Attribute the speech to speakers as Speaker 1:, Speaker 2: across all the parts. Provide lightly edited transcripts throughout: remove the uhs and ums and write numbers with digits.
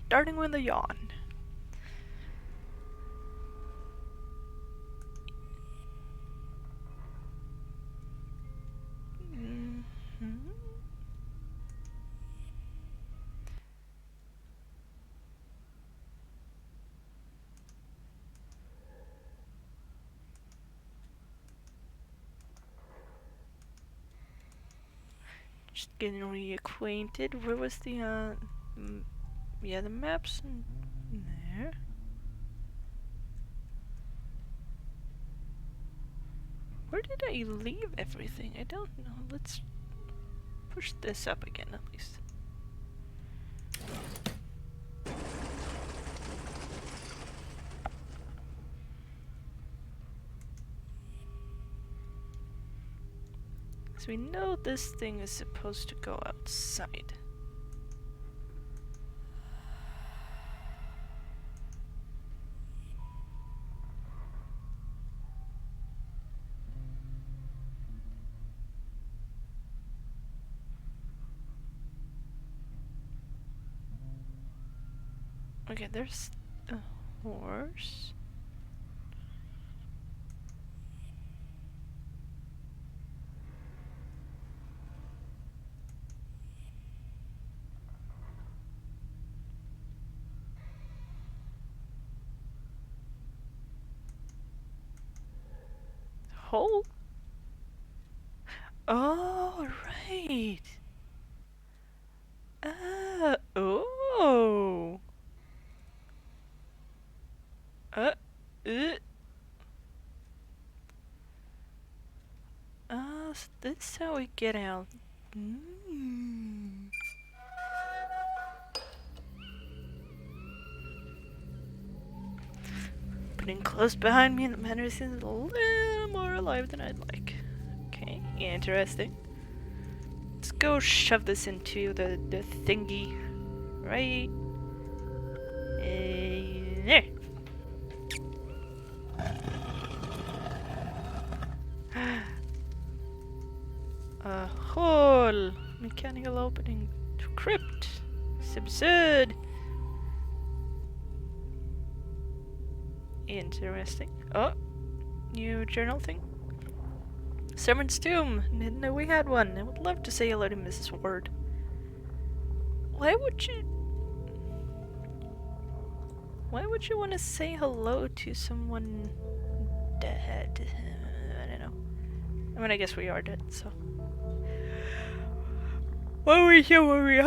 Speaker 1: Starting with a yawn. Just getting reacquainted. Where was the yeah, the maps in there. Where did I leave everything? I don't know. Let's push this up again at least. So we know this thing is supposed to go outside. Okay, there's a horse. Hole? Oh, right. Oh. Uh, uh. Oh, so that's how we get out. Mm. Putting close behind me, and the matter seems a little more alive than I'd like. Okay, interesting. Let's go shove this into the thingy. Right. There. A hole. Mechanical opening to crypt. It's absurd. Interesting. Oh, new journal thing. Servant's tomb. Didn't know we had one. I would love to say hello to Mrs. Ward. Why would you want to say hello to someone dead? I don't know. I mean, I guess we are dead, so. What we show what we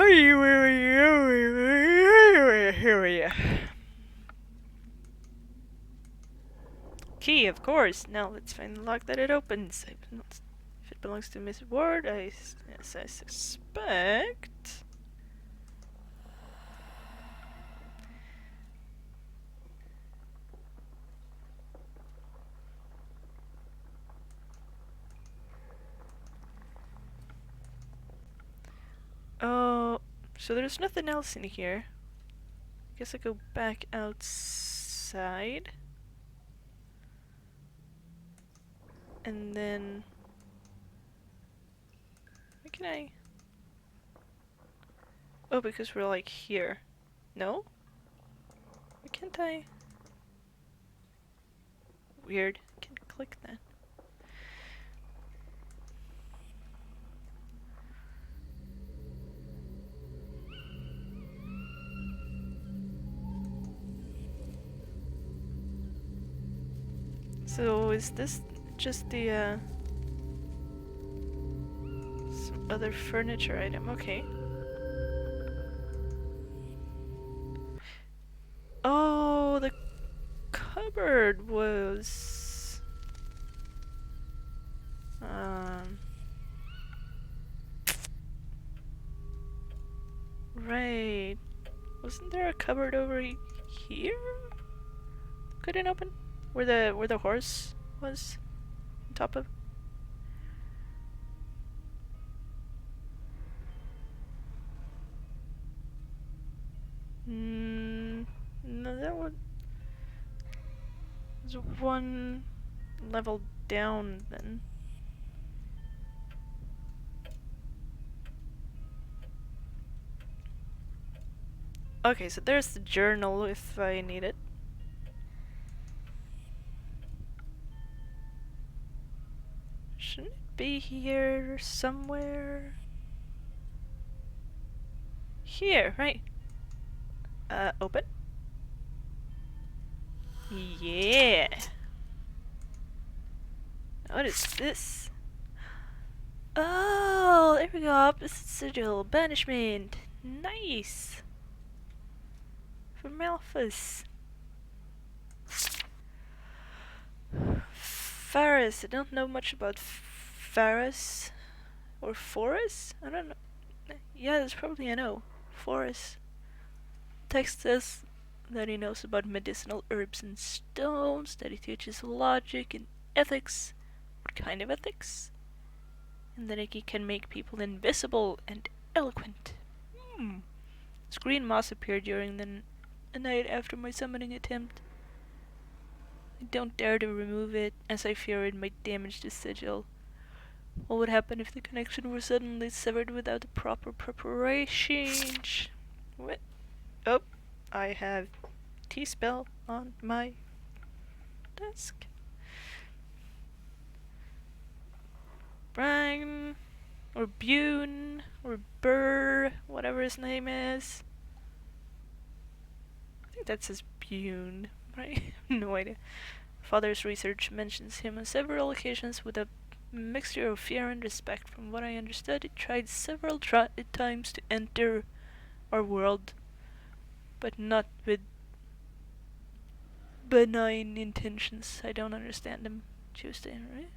Speaker 1: Key, of course. Now let's find the lock that it opens. If it belongs to Miss Ward, yes, I suspect. Oh, so there's nothing else in here. Guess I go back outside. And then... Why can I... Oh, because we're like here. No? Why can't I... Weird. Can't click that. So is this just the some other furniture item? Okay. Oh, the cupboard was right. Wasn't there a cupboard over here? Couldn't open? Where the horse was on top of? No, that was one level down then. Okay, so there's the journal if I need it. Shouldn't it be here somewhere? Here, right? Open? Yeah! What is this? Oh, there we go. Opposite sigil. Banishment. Nice. From Malphus. Faris. I don't know much about Faris. Or Forest? I don't know. Yeah, that's probably a no. Forest. Text says that he knows about medicinal herbs and stones, that he teaches logic and ethics. What kind of ethics? And that he can make people invisible and eloquent. This green moss appeared during the night after my summoning attempt. I don't dare to remove it, as I fear it might damage the sigil. What would happen if the connection were suddenly severed without the proper preparation? What? Oh, I have T-spell on my desk. Brang, or Bune, or Burr, whatever his name is. I think that says Bune, right? No idea. Father's research mentions him on several occasions with a mixture of fear and respect. From what I understood, he tried several times to enter our world, but not with benign intentions. I don't understand him. Tuesday, right?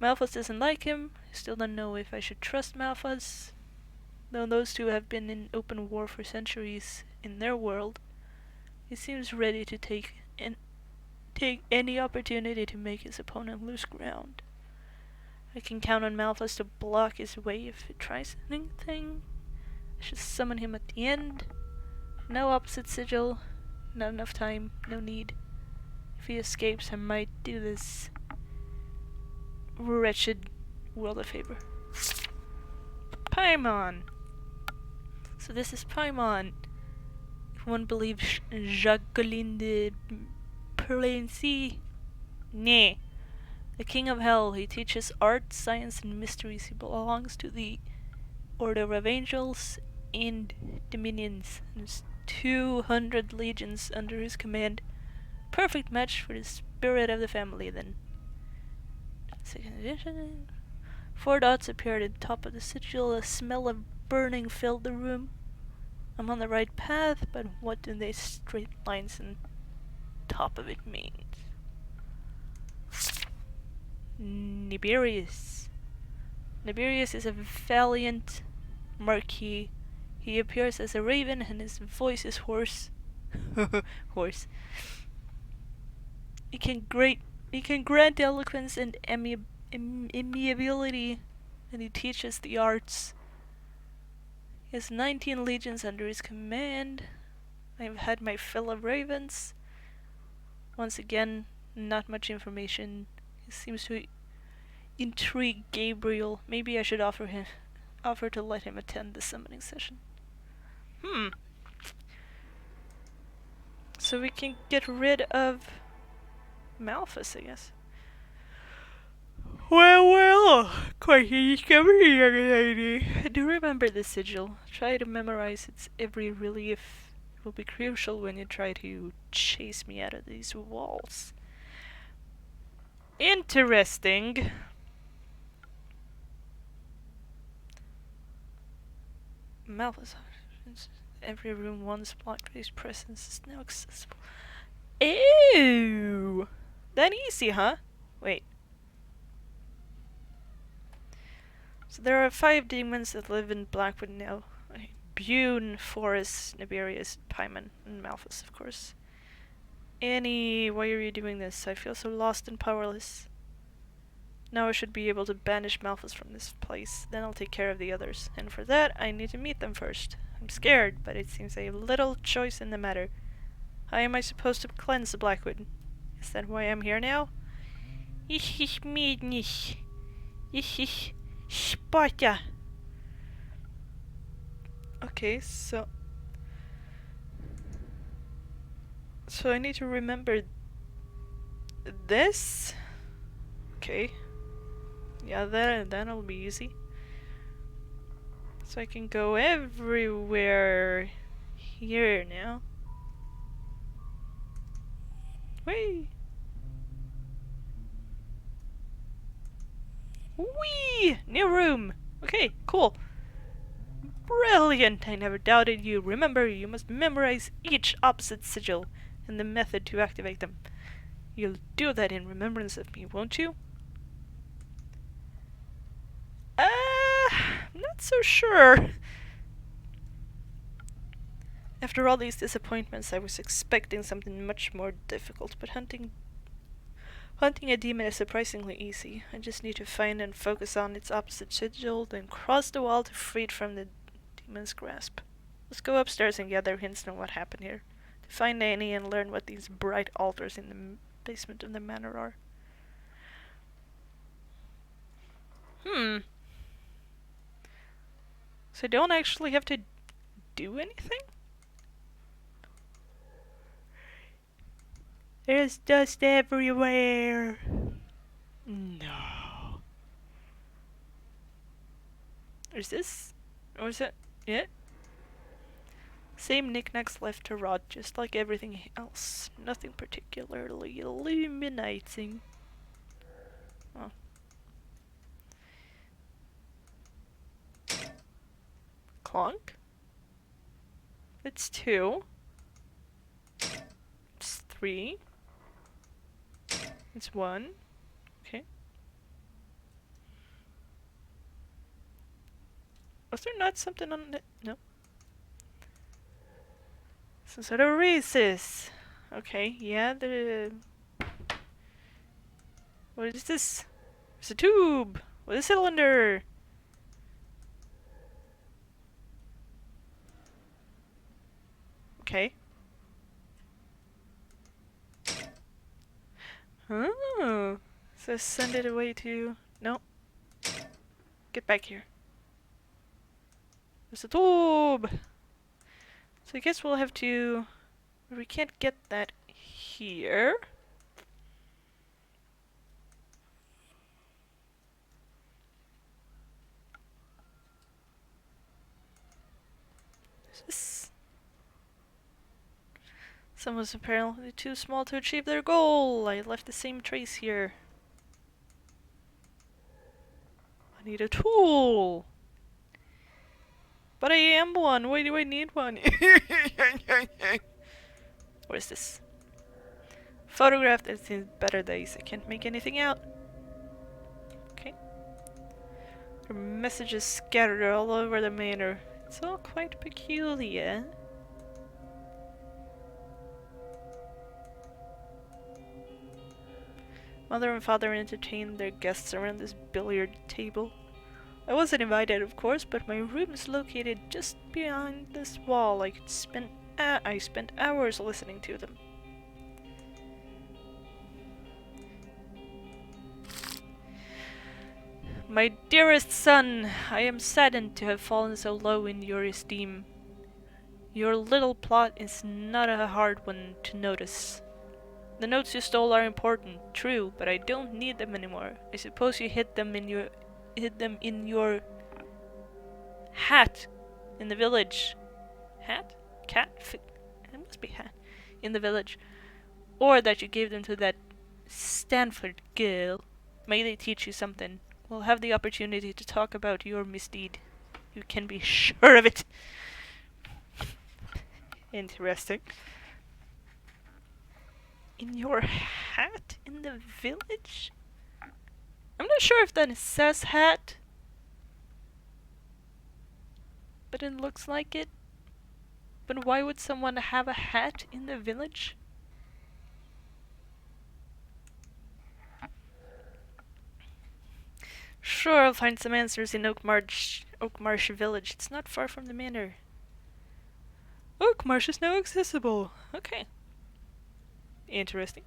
Speaker 1: Malphus doesn't like him. I still don't know if I should trust Malphus. Though those two have been in open war for centuries in their world, he seems ready to take any opportunity to make his opponent lose ground. I can count on Malphus to block his way if he tries anything. I should summon him at the end. No opposite sigil. Not enough time. No need. If he escapes, I might do this wretched world a favor. Paimon! So this is Paimon. If one believes Jacqueline de Plency. Nah. The king of hell. He teaches art, science, and mysteries. He belongs to the Order of Angels and Dominions. There's 200 legions under his command. Perfect match for the spirit of the family, then. Second edition. 4 dots appeared at the top of the sigil. A smell of burning filled the room. I'm on the right path, but what do these straight lines on top of it mean? Nibirius. Nibirius is a valiant marquis. He appears as a raven and his voice is hoarse. Hoarse. He can grant eloquence and amiability, and he teaches the arts. He has 19 legions under his command. I've had my fill of ravens. Once again, not much information. He seems to intrigue Gabriel. Maybe I should offer to let him attend the summoning session. So we can get rid of Malphus, I guess. Well, quite a discovery, young lady. I do remember the sigil. Try to memorize its every relief. It will be crucial when you try to chase me out of these walls. Interesting. Malphus. Every room once blocked by his presence is now accessible. Ew! That easy, huh? Wait. So there are 5 demons that live in Blackwood now. Bune, Forest, Nibirius, Paimon, and Malphus, of course. Annie, why are you doing this? I feel so lost and powerless. Now I should be able to banish Malphus from this place. Then I'll take care of the others. And for that, I need to meet them first. I'm scared, but it seems I have little choice in the matter. How am I supposed to cleanse the Blackwood? Is that why I'm here now? Ich mich nicht. Ich Sparta. Okay, so So I need to remember this. Okay. Yeah, that'll be easy. So I can go everywhere here now. Whee! Whee! New room! Okay, cool. Brilliant! I never doubted you. Remember, you must memorize each opposite sigil and the method to activate them. You'll do that in remembrance of me, won't you? I'm not so sure. After all these disappointments, I was expecting something much more difficult, but hunting a demon is surprisingly easy. I just need to find and focus on its opposite sigil, then cross the wall to free it from the demon's grasp. Let's go upstairs and gather hints on what happened here. To find Annie and learn what these bright altars in the basement of the manor are. So I don't actually have to do anything? There's dust everywhere. No. Is this? Or is it it? Same knickknacks left to rot, just like everything else. Nothing particularly illuminating. Oh. Clunk? It's 2. It's 3. It's 1. Okay. Was there not something on it? No. Some sort of rhesus. Okay, yeah, what is this? It's a tube with a cylinder. Okay. Oh. So send it away to... No. Get back here. There's a tube! So I guess we'll have to... We can't get that here. This... Someone's apparently too small to achieve their goal. I left the same trace here. I need a tool. But I am one. Why do I need one? What is this? Photographed as in better days. I can't make anything out. Okay. There are messages scattered all over the manor. It's all quite peculiar. Mother and father entertained their guests around this billiard table. I wasn't invited, of course, but my room is located just behind this wall. I spent hours listening to them. My dearest son, I am saddened to have fallen so low in your esteem. Your little plot is not a hard one to notice. The notes you stole are important, true, but I don't need them anymore. I suppose you hid them in your hat in the village. Hat? Cat? It must be hat. In the village. Or that you gave them to that Stanford girl. May they teach you something. We'll have the opportunity to talk about your misdeed. You can be sure of it. Interesting. In your hat in the village? I'm not sure if that says hat, but it looks like it. But why would someone have a hat in the village? Sure, I'll find some answers in Oakmarsh Village. It's not far from the manor. Oakmarsh is now accessible. Okay. Interesting.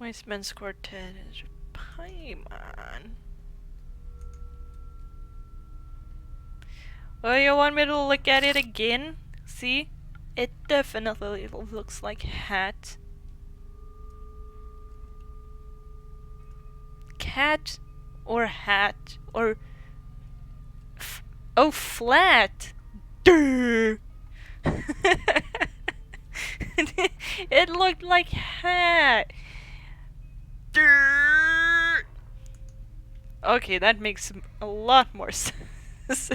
Speaker 1: Wise Men's Quartet is Paimon. Oh, you want me to look at it again? See? It definitely looks like hat. Cat or hat or oh, flat. Durr. It looked like hat. Durr. Okay, that makes a lot more sense.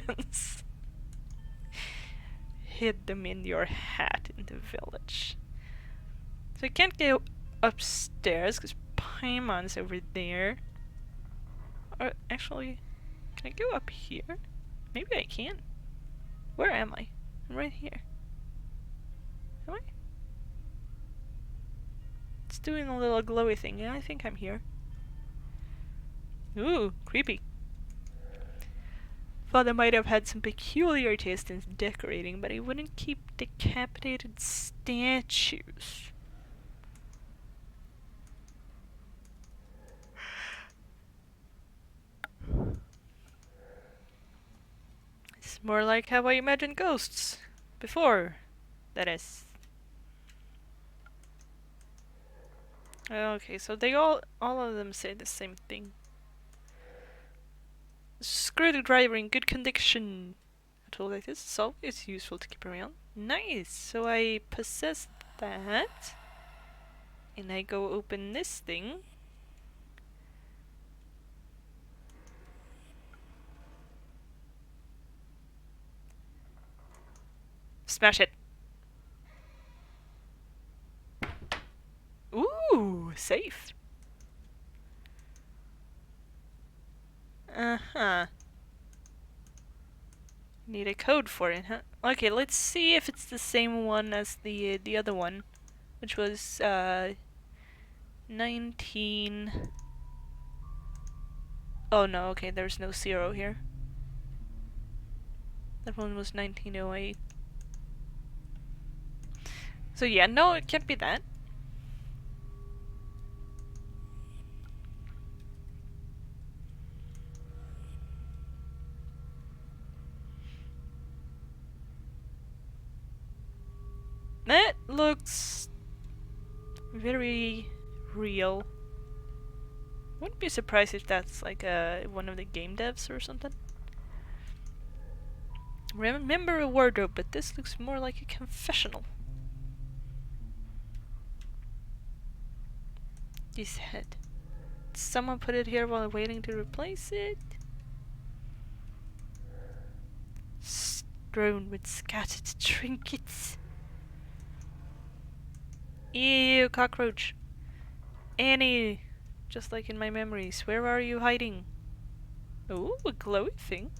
Speaker 1: Hid them in your hat in the village. So I can't go upstairs because Paimon's over there. Or actually, can I go up here? Maybe I can. Where am I? I'm right here. Am I? It's doing a little glowy thing. Yeah, I think I'm here. Ooh, creepy. Father might have had some peculiar taste in decorating, but he wouldn't keep decapitated statues. It's more like how I imagined ghosts. Before, that is. Okay, so they all of them say the same thing. Screwdriver in good condition. A tool like this is always useful to keep around. Nice! So I possess that. And I go open this thing. Smash it! Ooh, safe. Uh-huh. Need a code for it, huh? Okay, let's see if it's the same one as the other one, which was 19. Oh no, okay, there's no 0 here. That one was 1908. So yeah, no, it can't be that. That looks very real. Wouldn't be surprised if that's like one of the game devs or something. Remember a wardrobe, but this looks more like a confessional. His head. Did someone put it here while waiting to replace it? Strewn with scattered trinkets. Ew, cockroach. Annie, just like in my memories, where are you hiding? Ooh, a glowy thing.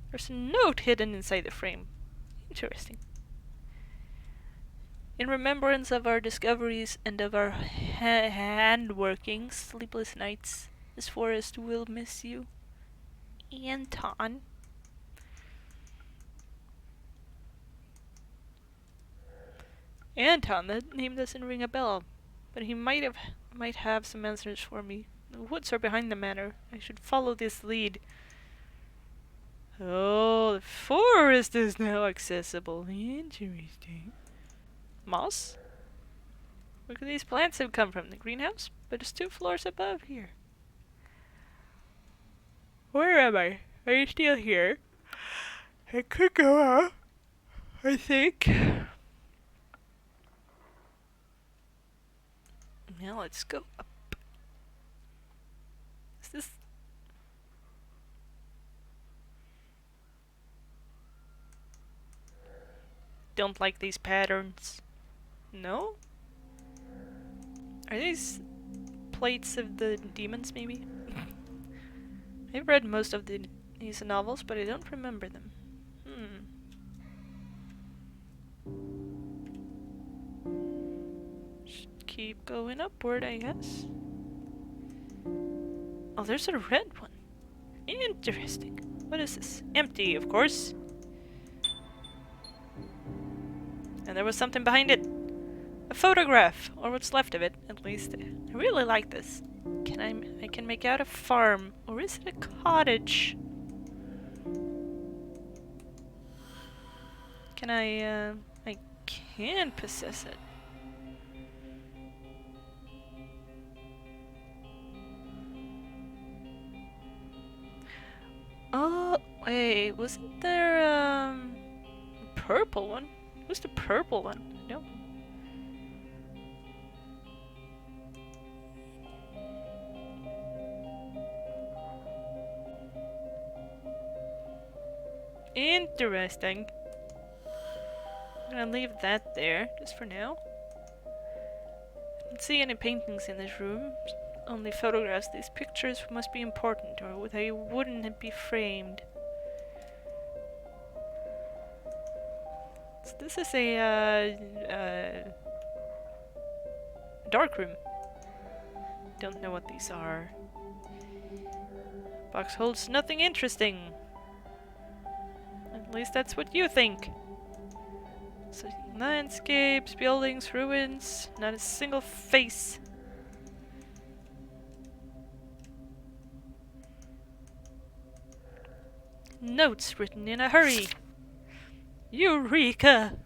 Speaker 1: There's a note hidden inside the frame. Interesting. In remembrance of our discoveries and of our hand-working sleepless nights, this forest will miss you. Anton. Anton, that name doesn't ring a bell, but he might have some answers for me. The woods are behind the manor. I should follow this lead. Oh, the forest is now accessible. Interesting. Moss? Where could these plants have come from? The greenhouse? But it's 2 floors above here. Where am I? Are you still here? I could go out, I think. Now let's go up. Is this... Don't like these patterns. No? Are these plates of the demons, maybe? I've read most of these novels, but I don't remember them. Should keep going upward, I guess. Oh, there's a red one. Interesting. What is this? Empty, of course. And there was something behind it. A photograph, or what's left of it, at least. I really like this. I can make out a farm, or is it a cottage? Can I can possess it. Oh, wait, wasn't there, a purple one? Who's the purple one? No. Interesting. I'm gonna leave that there, just for now. I don't see any paintings in this room. Only photographs. These pictures must be important, or they wouldn't be framed. So this is a dark room. Don't know what these are. Box holds nothing interesting. At least that's what you think. So landscapes, buildings, ruins, not a single face. Notes written in a hurry. Eureka!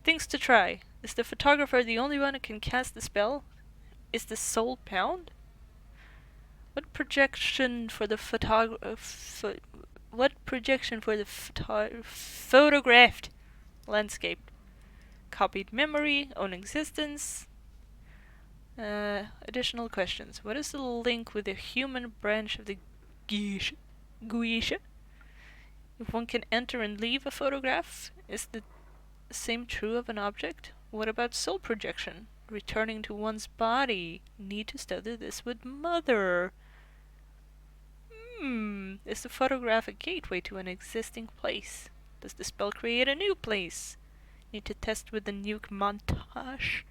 Speaker 1: Things to try. Is the photographer the only one who can cast the spell? Is the soul bound? What projection for the photographed landscape? Copied memory, own existence. Additional questions. What is the link with the human branch of the Goetia? If one can enter and leave a photograph, is the same true of an object? What about soul projection? Returning to one's body. Need to study this with Mother. Is the photograph a gateway to an existing place? Does the spell create a new place? Need to test with the nuke montage.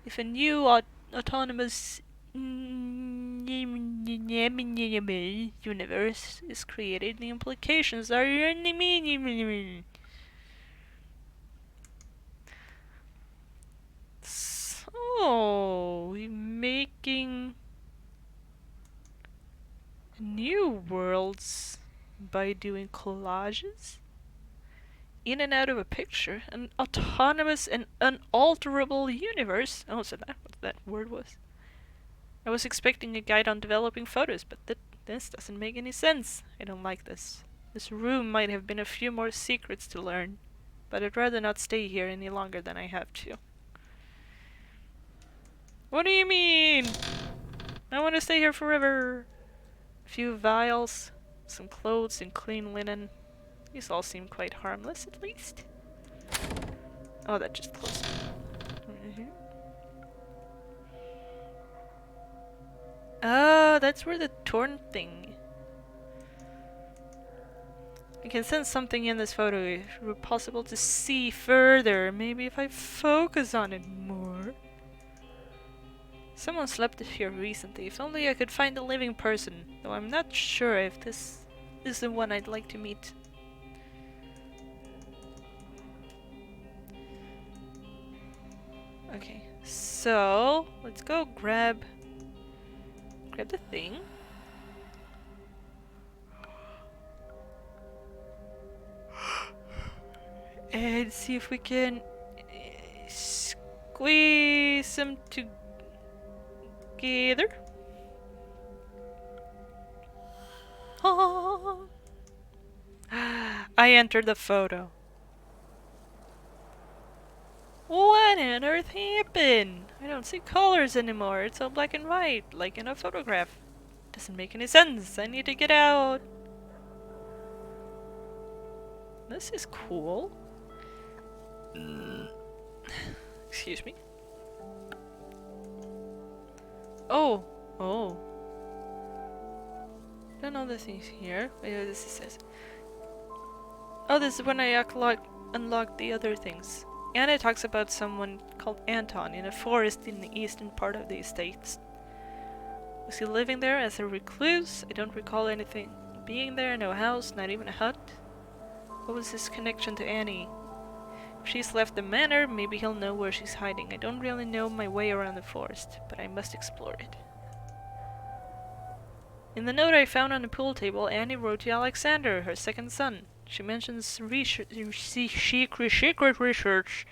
Speaker 1: If a new autonomous universe is created, the implications are so we're making new worlds by doing collages in and out of a picture. An autonomous and unalterable universe. Oh, so that's what that word was. I was expecting a guide on developing photos, but this doesn't make any sense. I don't like this. This room might have been a few more secrets to learn, but I'd rather not stay here any longer than I have to. What do you mean? I want to stay here forever. A few vials, some clothes, and clean linen. These all seem quite harmless, at least. Oh, that just closed. Oh, that's where the torn thing. I can sense something in this photo. If it were possible to see further, maybe if I focus on it more. Someone slept here recently. If only I could find a living person, though I'm not sure if this is the one I'd like to meet. Okay, so let's go grab the thing. And see if we can squeeze them together. Oh. I entered the photo. What on earth happened? I don't see colors anymore. It's all black and white, like in a photograph. Doesn't make any sense. I need to get out. This is cool. Excuse me. Oh. Don't know the things here. Wait, what this says. Oh, this is when I unlocked the other things. And it talks about someone called Anton in a forest in the eastern part of the estates. Was he living there as a recluse? I don't recall anything being there, no house, not even a hut. What was his connection to Annie? If she's left the manor, maybe he'll know where she's hiding. I don't really know my way around the forest, but I must explore it. In the note I found on the pool table, Annie wrote to Alexander, her second son. She mentions secret research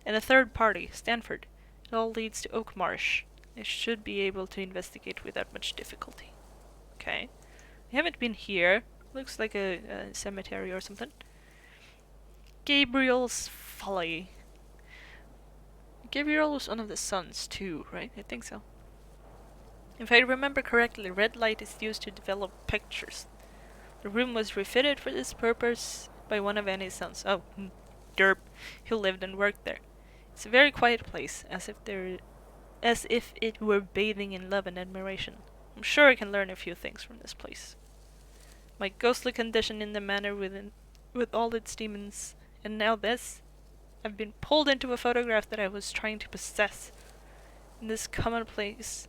Speaker 1: and a third party, Stanford. It all leads to Oak Marsh. I should be able to investigate without much difficulty. Okay. I haven't been here. Looks like a cemetery or something. Gabriel's Folly. Gabriel was one of the sons too, right? I think so. If I remember correctly, red light is used to develop pictures. The room was refitted for this purpose by one of Annie's sons. Oh, derp, who lived and worked there. It's a very quiet place, as if it were bathing in love and admiration. I'm sure I can learn a few things from this place. My ghostly condition in the manor with all its demons, and now this. I've been pulled into a photograph that I was trying to possess. In this commonplace.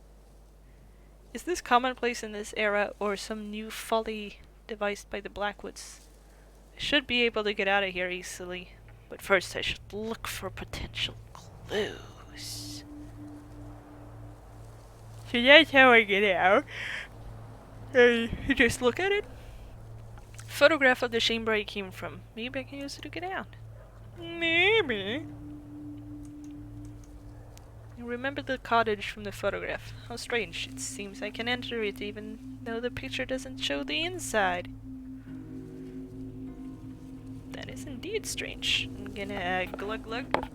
Speaker 1: Is this commonplace in this era, or some new folly devised by the Blackwoods? I should be able to get out of here easily, but first I should look for potential clues. So that's how I get out. You just look at it. Photograph of the chamber I came from. Maybe I can use it to get out. Maybe. I remember the cottage from the photograph. How strange. It seems I can enter it even though the picture doesn't show the inside. That is indeed strange. I'm gonna glug glug.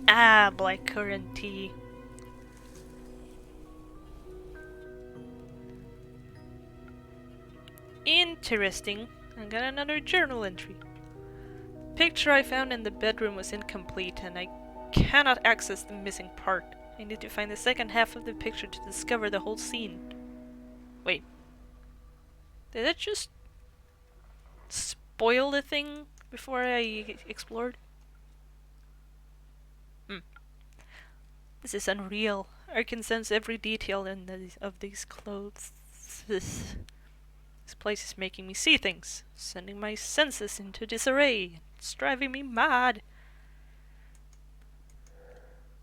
Speaker 1: Ah, blackcurrant tea. Interesting. I got another journal entry. The picture I found in the bedroom was incomplete, and I cannot access the missing part. I need to find the second half of the picture to discover the whole scene. Wait. Did it just spoil the thing before I explored? This is unreal. I can sense every detail of these clothes. This place is making me see things, sending my senses into disarray. It's driving me mad.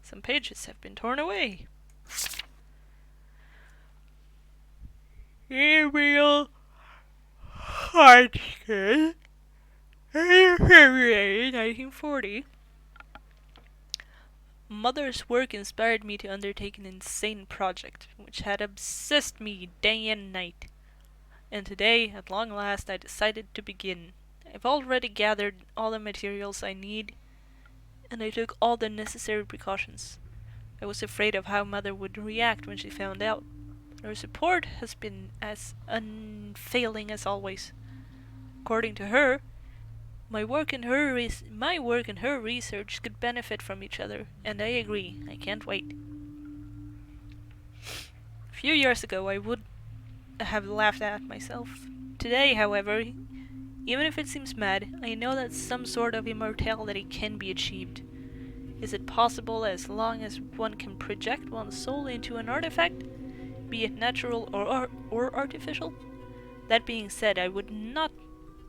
Speaker 1: Some pages have been torn away. Gabriel Hodgkin, February 1940. Mother's work inspired me to undertake an insane project, which had obsessed me day and night. And today, at long last, I decided to begin. I've already gathered all the materials I need, and I took all the necessary precautions. I was afraid of how Mother would react when she found out. Her support has been as unfailing as always. According to her, my work and her research could benefit from each other, and I agree. I can't wait. A few years ago, I would have laughed at myself. Today, however, even if it seems mad, I know that some sort of immortality can be achieved. Is it possible as long as one can project one's soul into an artifact, be it natural or artificial? That being said, I would not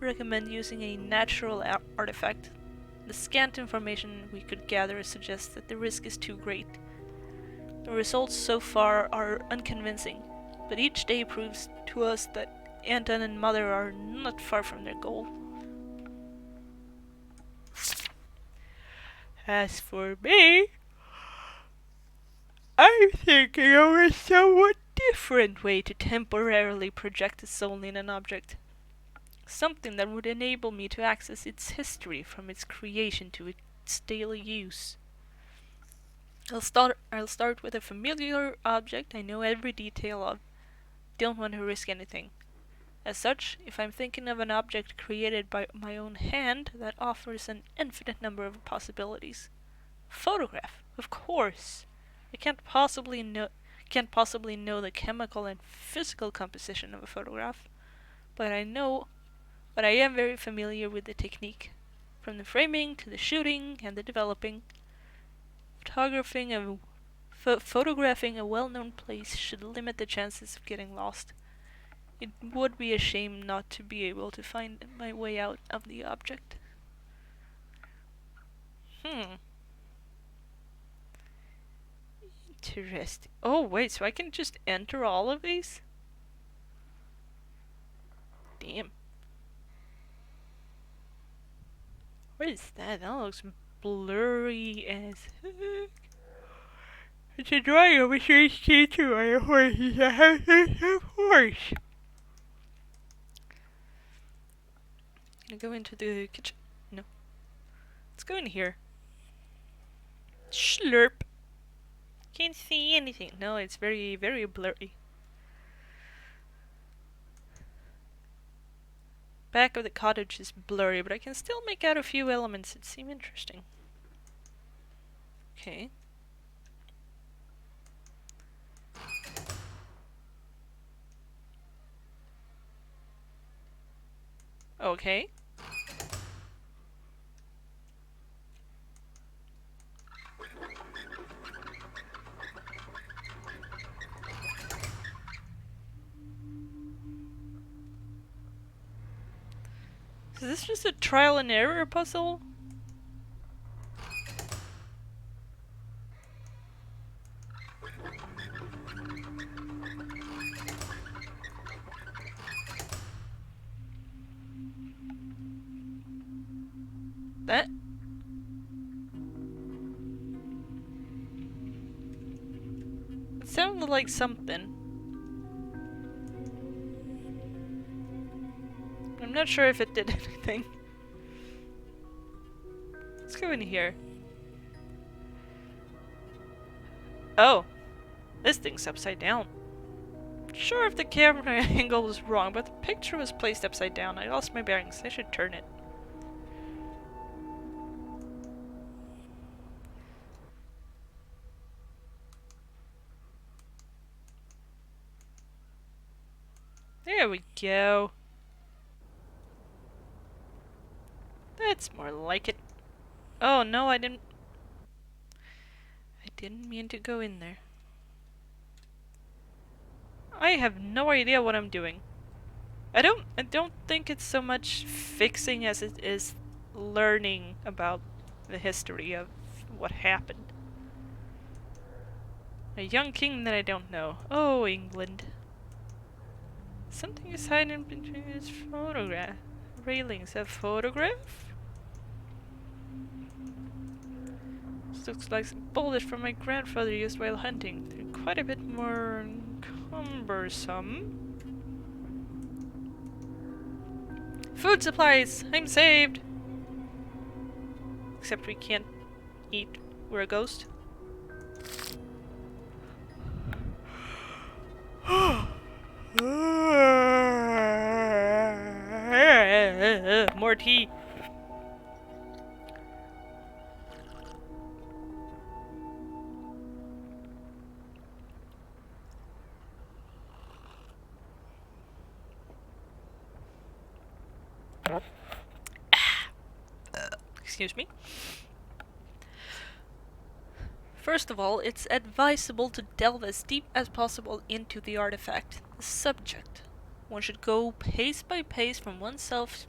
Speaker 1: recommend using a natural artifact. The scant information we could gather suggests that the risk is too great. The results so far are unconvincing, but each day proves to us that Anton and Mother are not far from their goal. As for me, I'm thinking of a somewhat different way to temporarily project a soul in an object. Something that would enable me to access its history from its creation to its daily use. I'll start with a familiar object I know every detail of. Don't want to risk anything. As such, if I'm thinking of an object created by my own hand, that offers an infinite number of possibilities. Photograph, of course. I can't possibly know the chemical and physical composition of a photograph, but I am very familiar with the technique, from the framing to the shooting and the developing. Photographing a well-known place should limit the chances of getting lost. It would be a shame not to be able to find my way out of the object. Interesting. Oh, wait, so I can just enter all of these? Damn. What is that? That looks blurry as heck. It's a drawing of a strange creature on a horse. It's a handsome horse. Gonna go into the kitchen. No. Let's go in here. Slurp. Can't see anything. No, it's very, very blurry. Back of the cottage is blurry, but I can still make out a few elements that seem interesting. Okay. Okay. Is this just a trial and error puzzle? That? It sounded like something. I'm not sure if it did anything. Let's go in here. Oh. This thing's upside down. Sure if the camera angle was wrong, but the picture was placed upside down. I lost my bearings. I should turn it. There we go. That's more like it. Oh no, I didn't mean to go in there. I have no idea what I'm doing. I don't think it's so much fixing as it is learning about the history of what happened. A young king that I don't know. Oh, England. Something is hiding between his photograph. Railings. A photograph? This looks like some bullets from my grandfather used while hunting. They're quite a bit more cumbersome. Food supplies! I'm saved! Except we can't eat. We're a ghost. More tea. Excuse me. First of all, it's advisable to delve as deep as possible into the artifact, the subject. One should go pace by pace from oneself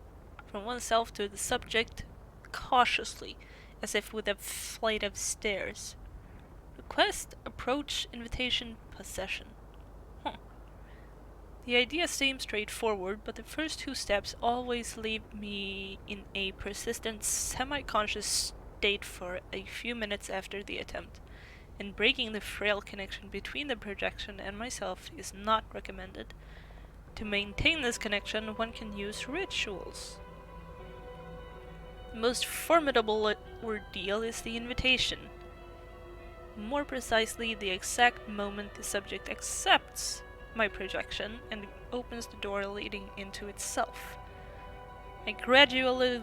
Speaker 1: to the subject cautiously, as if with a flight of stairs. Request, approach, invitation, possession. The idea seems straightforward, but the first two steps always leave me in a persistent semi-conscious state for a few minutes after the attempt, and breaking the frail connection between the projection and myself is not recommended. To maintain this connection, one can use rituals. The most formidable ordeal is the invitation. More precisely, the exact moment the subject accepts my projection and opens the door leading into itself. I gradually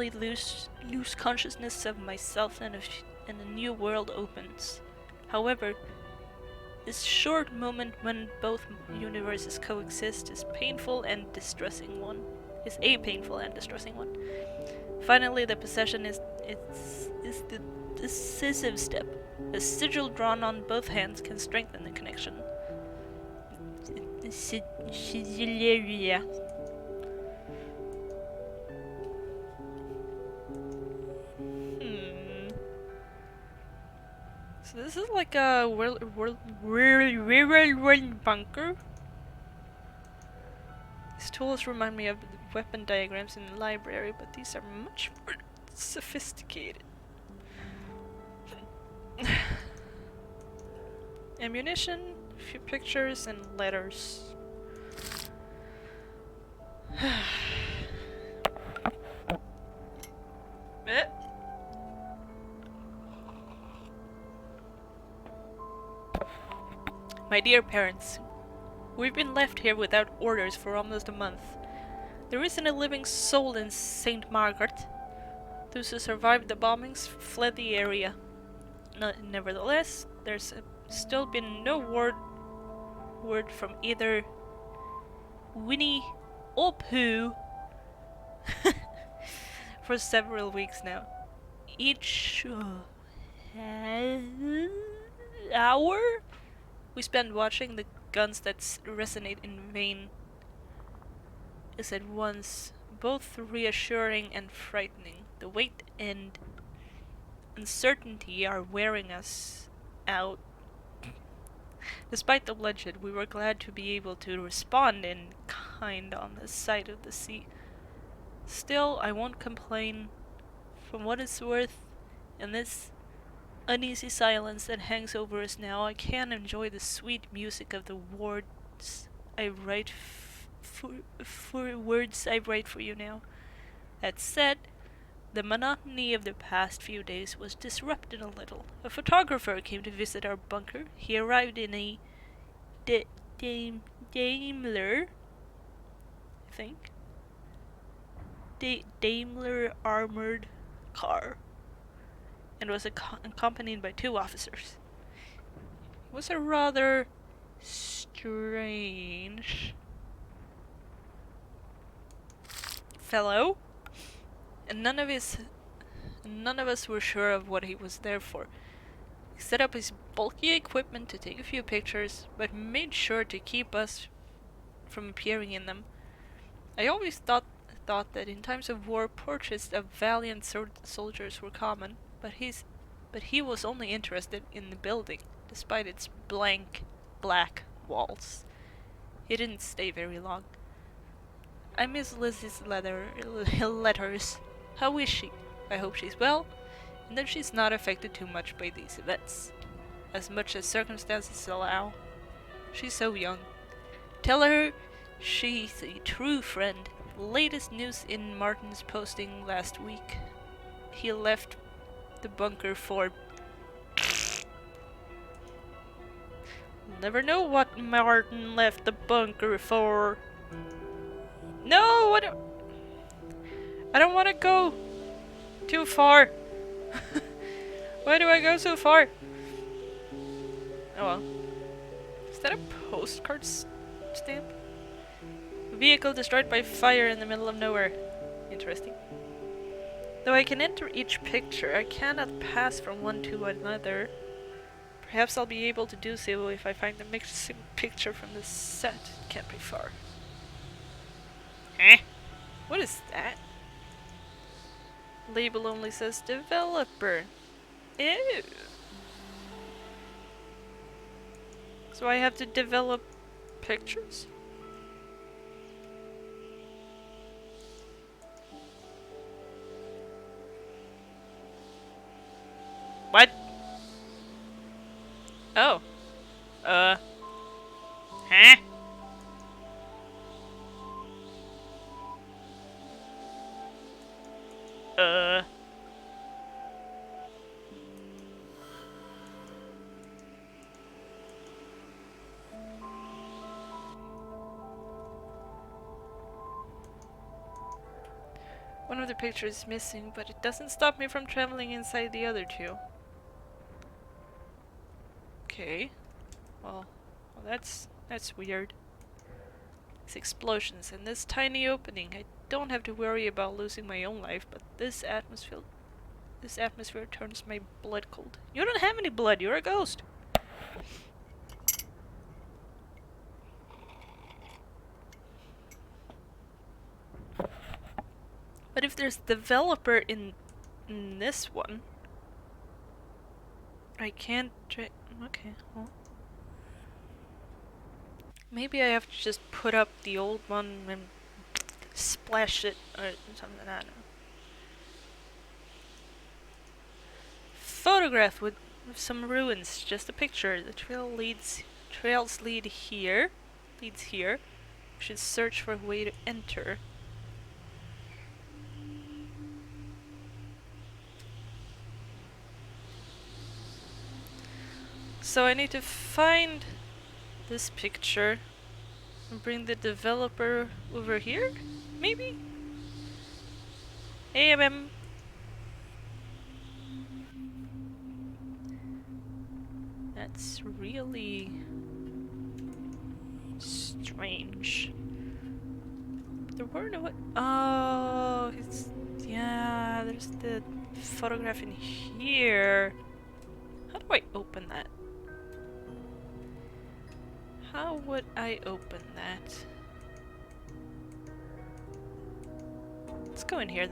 Speaker 1: lose consciousness of myself and a new world opens. However, this short moment when both universes coexist is a painful and distressing one. Finally, the possession is the decisive step. A sigil drawn on both hands can strengthen the connection. Sigillaria. So this is like a world bunker. These tools remind me of the weapon diagrams in the library, but these are much more sophisticated. Ammunition, a few pictures, and letters. My dear parents, we've been left here without orders for almost a month. There isn't a living soul in St. Margaret. Those who survived the bombings fled the area. Nevertheless, there's still been no word from either Winnie or Pooh for several weeks now. Each hour we spend watching the guns that resonate in vain is at once both reassuring and frightening. The weight and uncertainty are wearing us out. Despite the bloodshed, we were glad to be able to respond in kind on the side of the sea. Still, I won't complain. From what it's worth, in this uneasy silence that hangs over us now, I can enjoy the sweet music of the words I write for you now. That said, the monotony of the past few days was disrupted a little. A photographer came to visit our bunker. He arrived in a Daimler, I think. Daimler armored car, and was accompanied by 2 officers. It was a rather strange fellow, and none of us were sure of what he was there for. He set up his bulky equipment to take a few pictures, but made sure to keep us from appearing in them. I always thought that in times of war portraits of valiant soldiers were common, but he was only interested in the building, despite its blank black walls. He didn't stay very long. I miss Lizzie's letters. How is she? I hope she's well, and that she's not affected too much by these events, as much as circumstances allow. She's so young. Tell her she's a true friend. Latest news in Martin's posting last week. He left the bunker for... Never know what Martin left the bunker for. No, I don't want to go too far. Why do I go so far? Oh well. Is that a postcard stamp? Vehicle destroyed by fire in the middle of nowhere. Interesting. Though I can enter each picture, I cannot pass from one to another. Perhaps I'll be able to do so if I find the missing picture from the set. It can't be far. Eh? What is that? Label only says developer. Ew. So I have to develop pictures? What? Oh. Huh? One of the pictures is missing, but it doesn't stop me from traveling inside the other 2. Okay. Well, that's weird. These explosions and this tiny opening. I don't have to worry about losing my own life, but this atmosphere turns my blood cold. You don't have any blood, you're a ghost. But if there's developer in this one, I can't okay, well. Maybe I have to just put up the old one and splash it or something, I don't know. Photograph with some ruins, just a picture. The trails lead here. Leads here. We should search for a way to enter. So I need to find this picture and bring the developer over here? Maybe? Hey, MM. That's really strange. There were no. Oh, it's. Yeah, there's the photograph in here. How do I open that? How would I open that? Let's go in here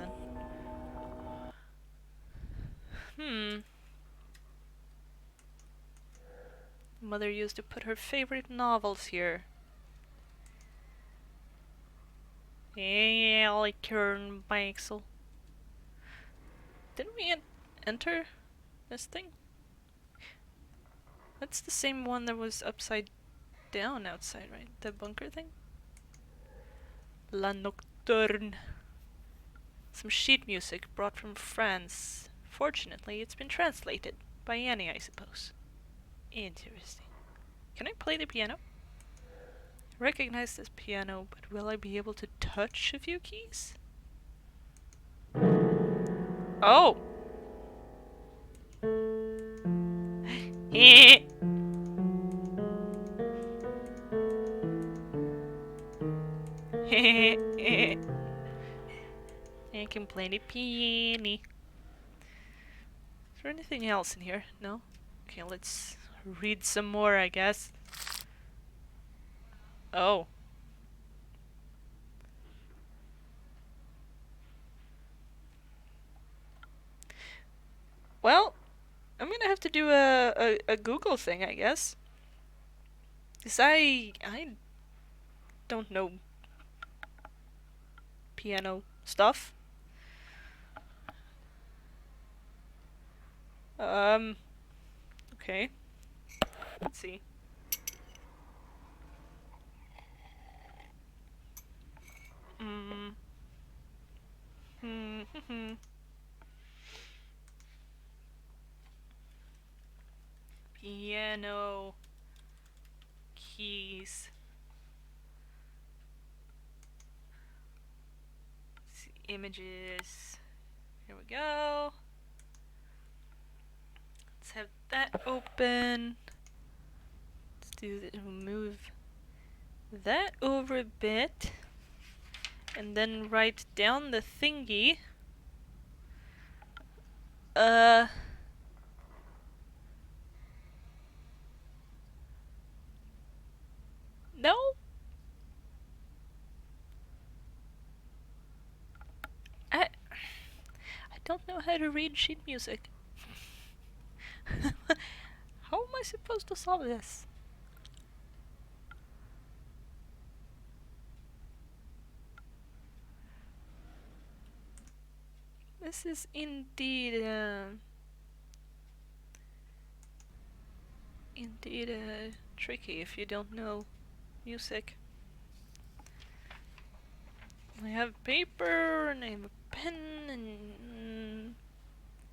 Speaker 1: then. Mother used to put her favorite novels here. Yeah, like Kern Baxel. Didn't we enter this thing? That's the same one that was upside down outside, right? The bunker thing? La Nocturne. Some sheet music brought from France. Fortunately, it's been translated. By Annie, I suppose. Interesting. Can I play the piano? I recognize this piano, but will I be able to touch a few keys? Oh! I can play the piano. Is there anything else in here? No? Okay, let's read some more, I guess. Oh. Well, I'm gonna have to do a Google thing, I guess. 'Cause I don't know piano stuff. Okay. Let's see. Piano keys. Let's see, images. Here we go. Let's have that open. Let's do this. Move that over a bit. And then write down the thingy. No? I don't know how to read sheet music. How am I supposed to solve this? This is indeed, tricky if you don't know music. I have paper and I have a pen and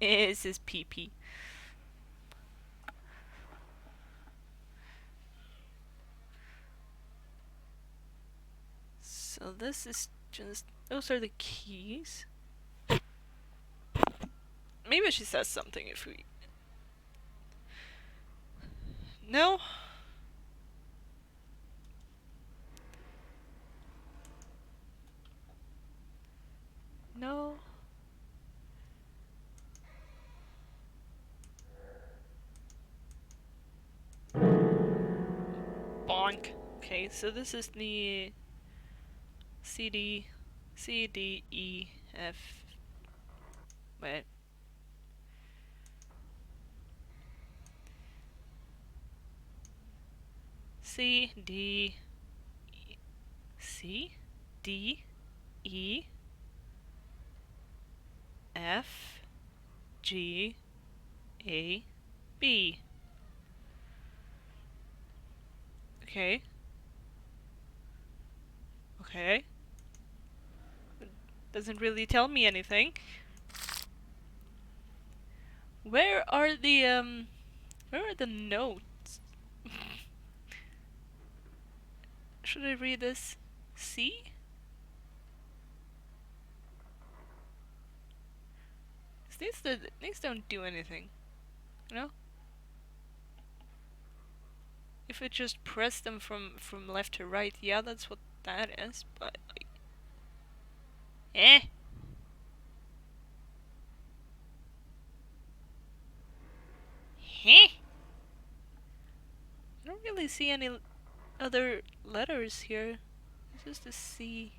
Speaker 1: this is PP. So this is just, those are the keys. Maybe she says something if we... No? No? Bonk. Okay, so this is the C, D, E, F. Wait. C, D, E, C, D, E, F, G, A, B. Okay. Okay. Doesn't really tell me anything. Where are the notes? Should I read this? C? These don't do anything. You know? If I just press them from left to right, yeah, that's what that is, but like, eh. Heh. I don't really see any other letters here. It's just a C.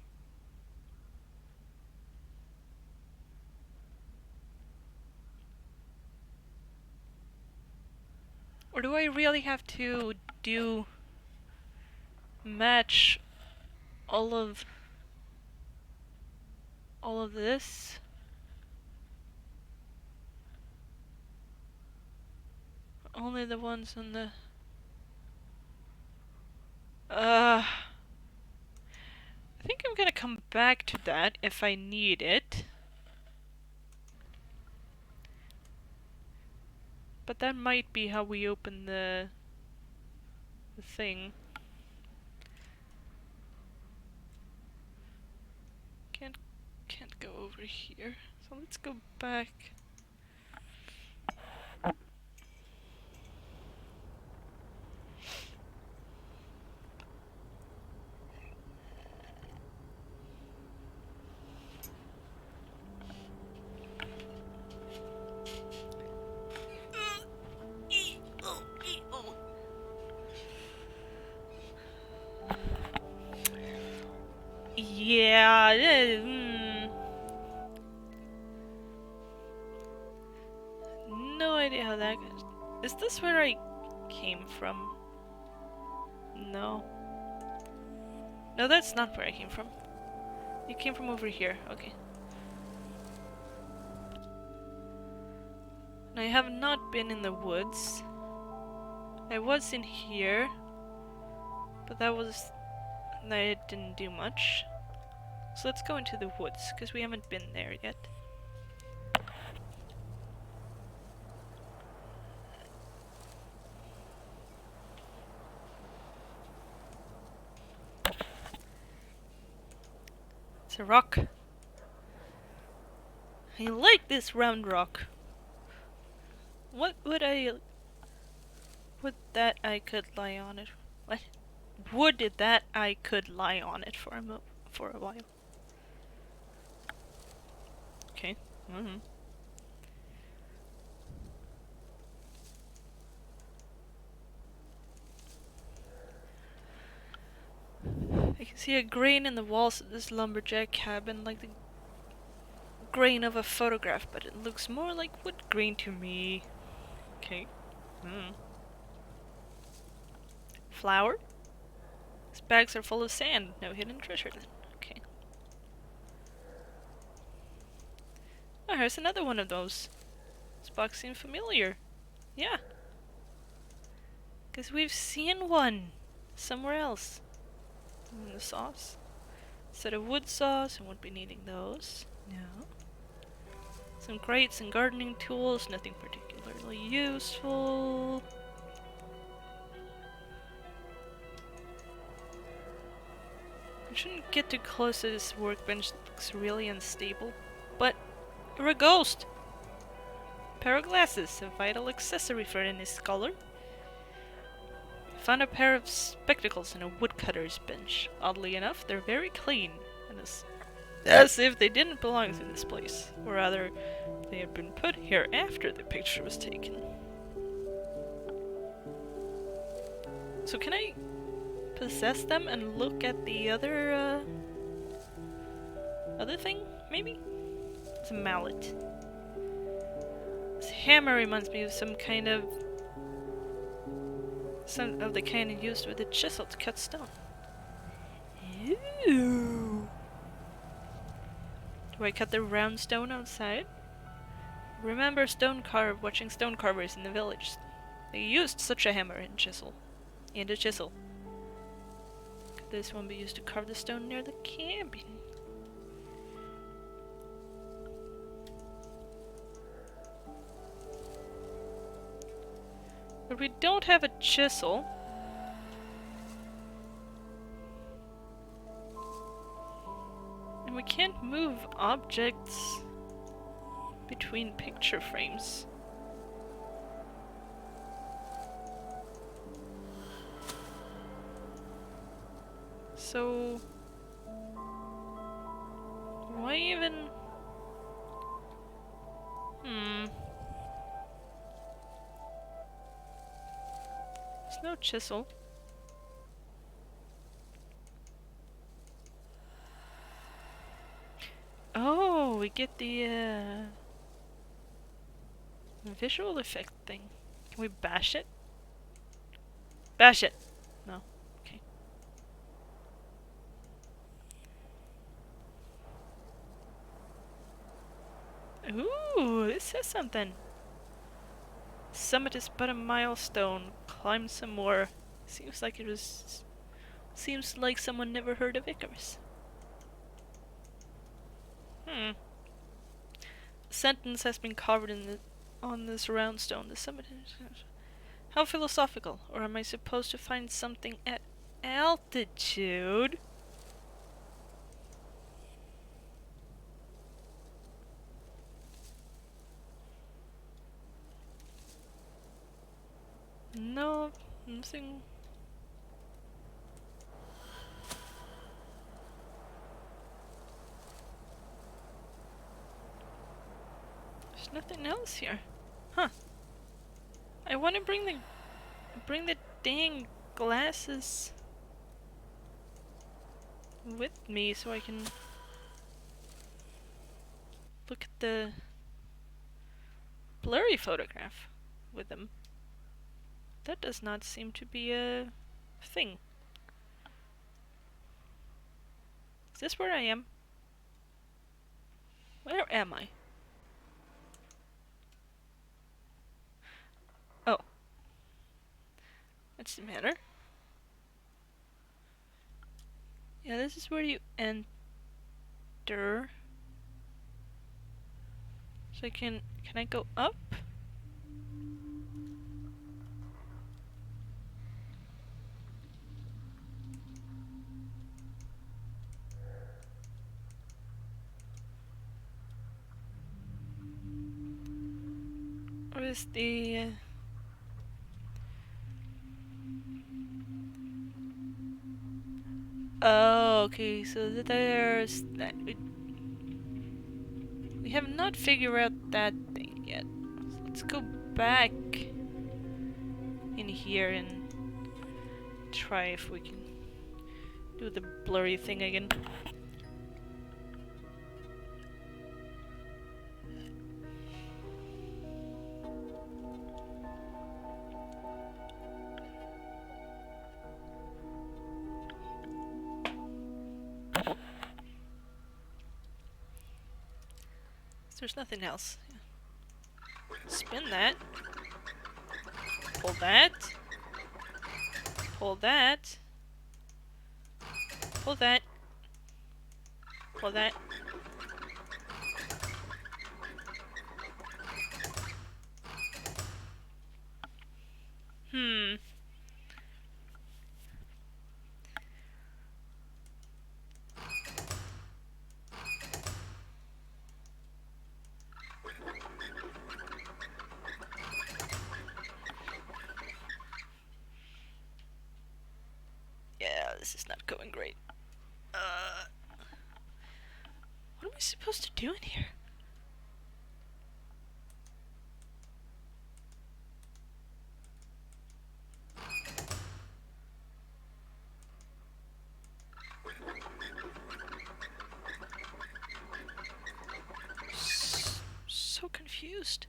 Speaker 1: Or do I really have to do match all of this? Only the ones on the I think I'm gonna come back to that if I need it. But that might be how we open the thing. Can't go over here. So let's go back. Yeah, no idea how that goes. Is this where I came from? No. No, that's not where I came from. You came from over here, okay. I have not been in the woods. I was in here, but that didn't do much. So let's go into the woods, because we haven't been there yet. It's a rock. I like this round rock. What would that I could lie on it? What? Would that I could lie on it for a while. Okay. I can see a grain in the walls of this lumberjack cabin, like the grain of a photograph, but it looks more like wood grain to me. Okay. Flour? These bags are full of sand. No hidden treasure then. Okay. Oh, here's another one of those. This box seems familiar. Yeah. Because we've seen one somewhere else. The sauce. Set of wood saws, and won't be needing those. No. Some grates and gardening tools, nothing particularly useful. I shouldn't get too close to this workbench, it looks really unstable. But you're a ghost! Pair of glasses, a vital accessory for any scholar. Found a pair of spectacles in a woodcutter's bench. Oddly enough, they're very clean, and as if they didn't belong to this place. Or rather, they had been put here after the picture was taken. So can I possess them and look at the other thing, maybe? It's a mallet. This hammer reminds me of some of the kind used with a chisel to cut stone. Ooh. Do I cut the round stone outside? Remember watching stone carvers in the village. They used such a hammer and chisel. And a chisel. Could this one be used to carve the stone near the cabin? But we don't have a chisel. And we can't move objects between picture frames. So why even? There's no chisel. Oh, we get the visual effect thing. Can we bash it? Bash it! No. Okay. Ooh, this says something. Summit is but a milestone. Climb some more. Seems like someone never heard of Icarus. A sentence has been carved on this round stone. The summit is... How philosophical. Or am I supposed to find something at altitude? No, nothing. There's nothing else here. Huh. I want to bring the dang glasses with me so I can look at the blurry photograph with them. That does not seem to be a thing. Is this where I am? Where am I? Oh. What's the matter? Yeah, this is where you enter. So can I go up? Or is the... Oh, okay, so there's that. We have not figured out that thing yet. So let's go back in here and try if we can do the blurry thing again. There's nothing else. Yeah. Spin that. Pull that. Pull that. Pull that. Pull that. Yeah, this is not going great. What am I supposed to do in here? confused.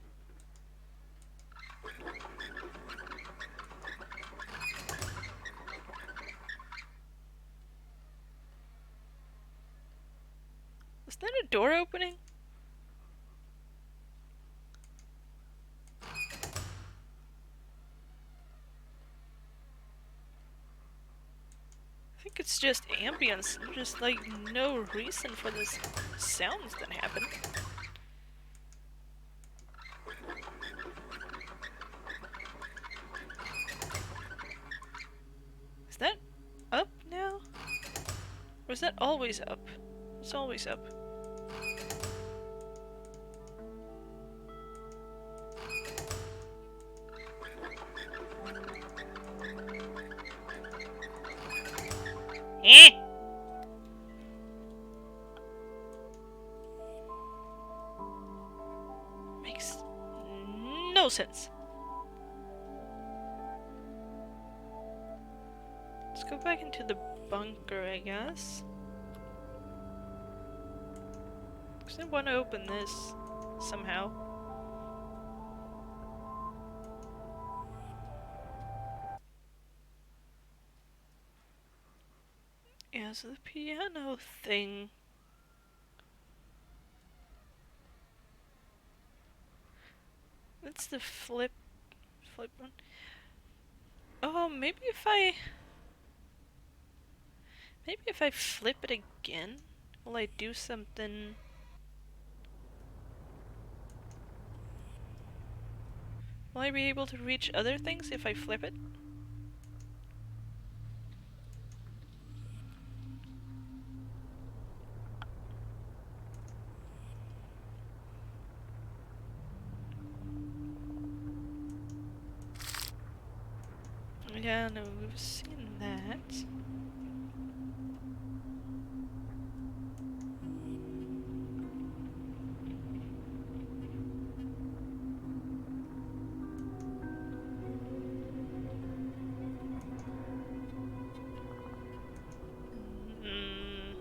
Speaker 1: Was that a door opening? I think it's just ambience. Just like no reason for this sounds that happen. Is that up now? Or is that always up? It's always up. Eh! Makes no sense. Let's go back into the bunker, I guess. Because I want to open this somehow. Yeah, so the piano thing. That's the flip one. Oh, maybe if I flip it again, will I do something? Will I be able to reach other things if I flip it? Yeah, no, we've seen that. Hmm.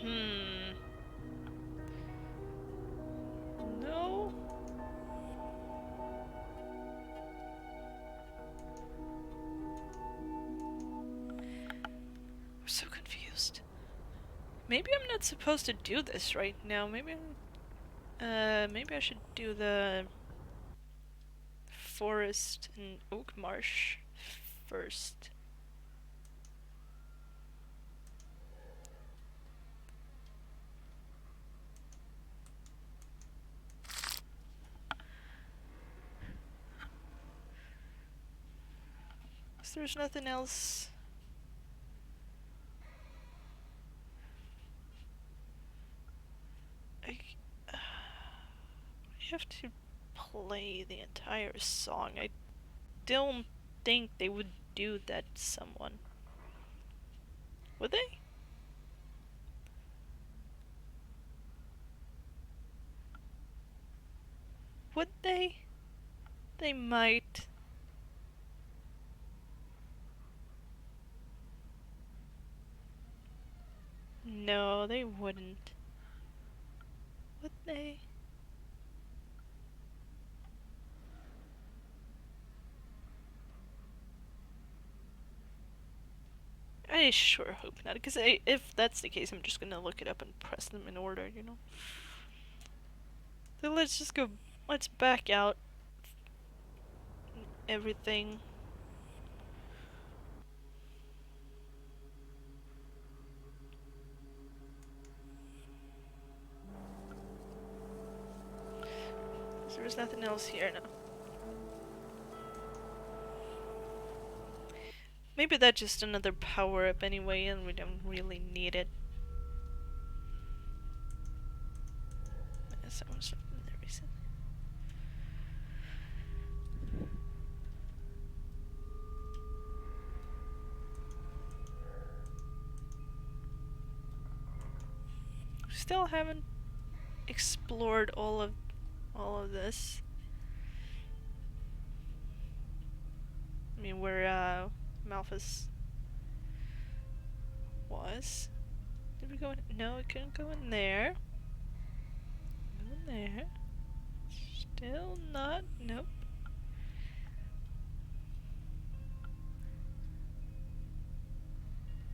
Speaker 1: Hmm. No. I'm so confused. Maybe I'm not supposed to do this right now. Maybe I should do the forest and oak marsh first. So there's nothing else. I have to play the entire song. I don't think they would do that to someone. Would they? Would they? They might. No, they wouldn't. Would they? I sure hope not, because if that's the case, I'm just gonna look it up and press them in order, you know? So let's just go. Let's back out everything. There's nothing else here now. Maybe that's just another power-up anyway, and we don't really need it. Someone slept in there recently. Still haven't explored all of this. I mean, where Malphus was. Did we go in? No, it couldn't go in there. Go in there. Still not. Nope.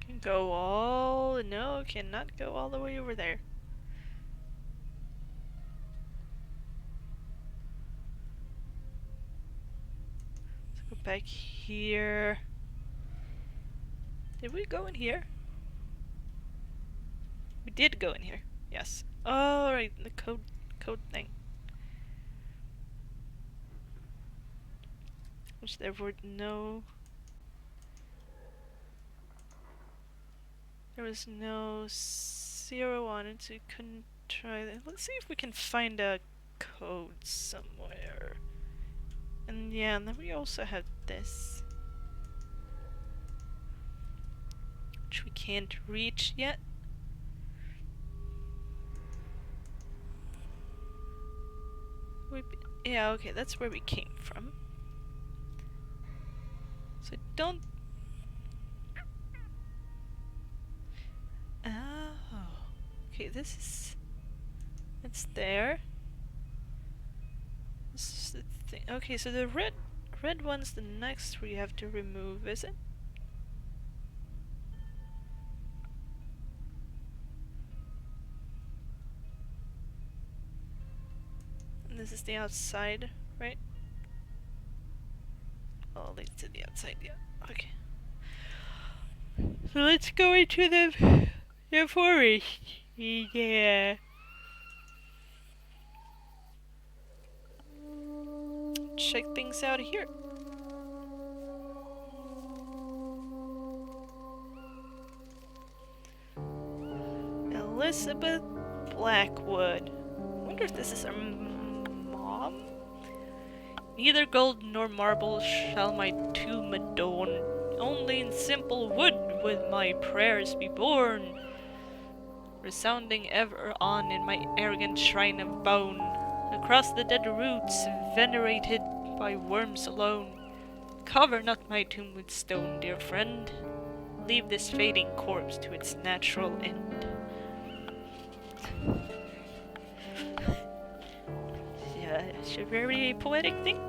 Speaker 1: Can go all. No, cannot go all the way over there. Let's go back here. Did we go in here? We did go in here. Yes. Oh, right, the code thing. Which there were no. There was no 0 on it, so you couldn't try that. Let's see if we can find a code somewhere. And yeah, and then we also have this, which we can't reach yet. Yeah, okay, that's where we came from. So I don't. Oh, okay, this is. It's there. This is the thing. Okay, so the red one's the next we have to remove, is it? And this is the outside, right? Oh, it leads to the outside, yeah. Okay. So let's go into the forest. Yeah. Check things out here. Elizabeth Blackwood. I wonder if this is her mom? Neither gold nor marble shall my tomb adorn. Only in simple wood would my prayers be born, resounding ever on in my arrogant shrine of bone. Across the dead roots, venerated by worms alone. Cover not my tomb with stone, dear friend. Leave this fading corpse to its natural end. Yeah, it's a very poetic thing.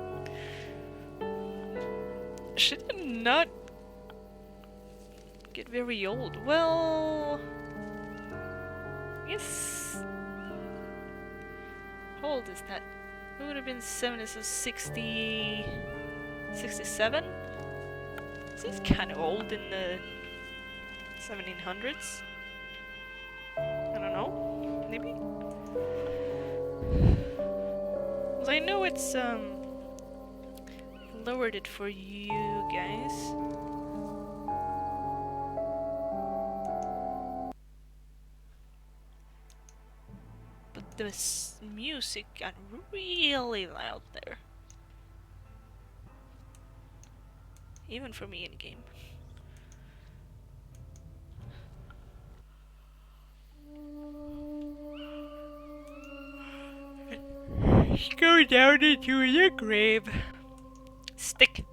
Speaker 1: Should it not get very old? Well, yes. How old is that? It would have been 7, so 60... 67? This is kind of old in the 1700s. I don't know. Maybe? Well, I know it's, lowered it for you guys. But the music got really loud there. Even for me in game. Go down into the grave. Stick.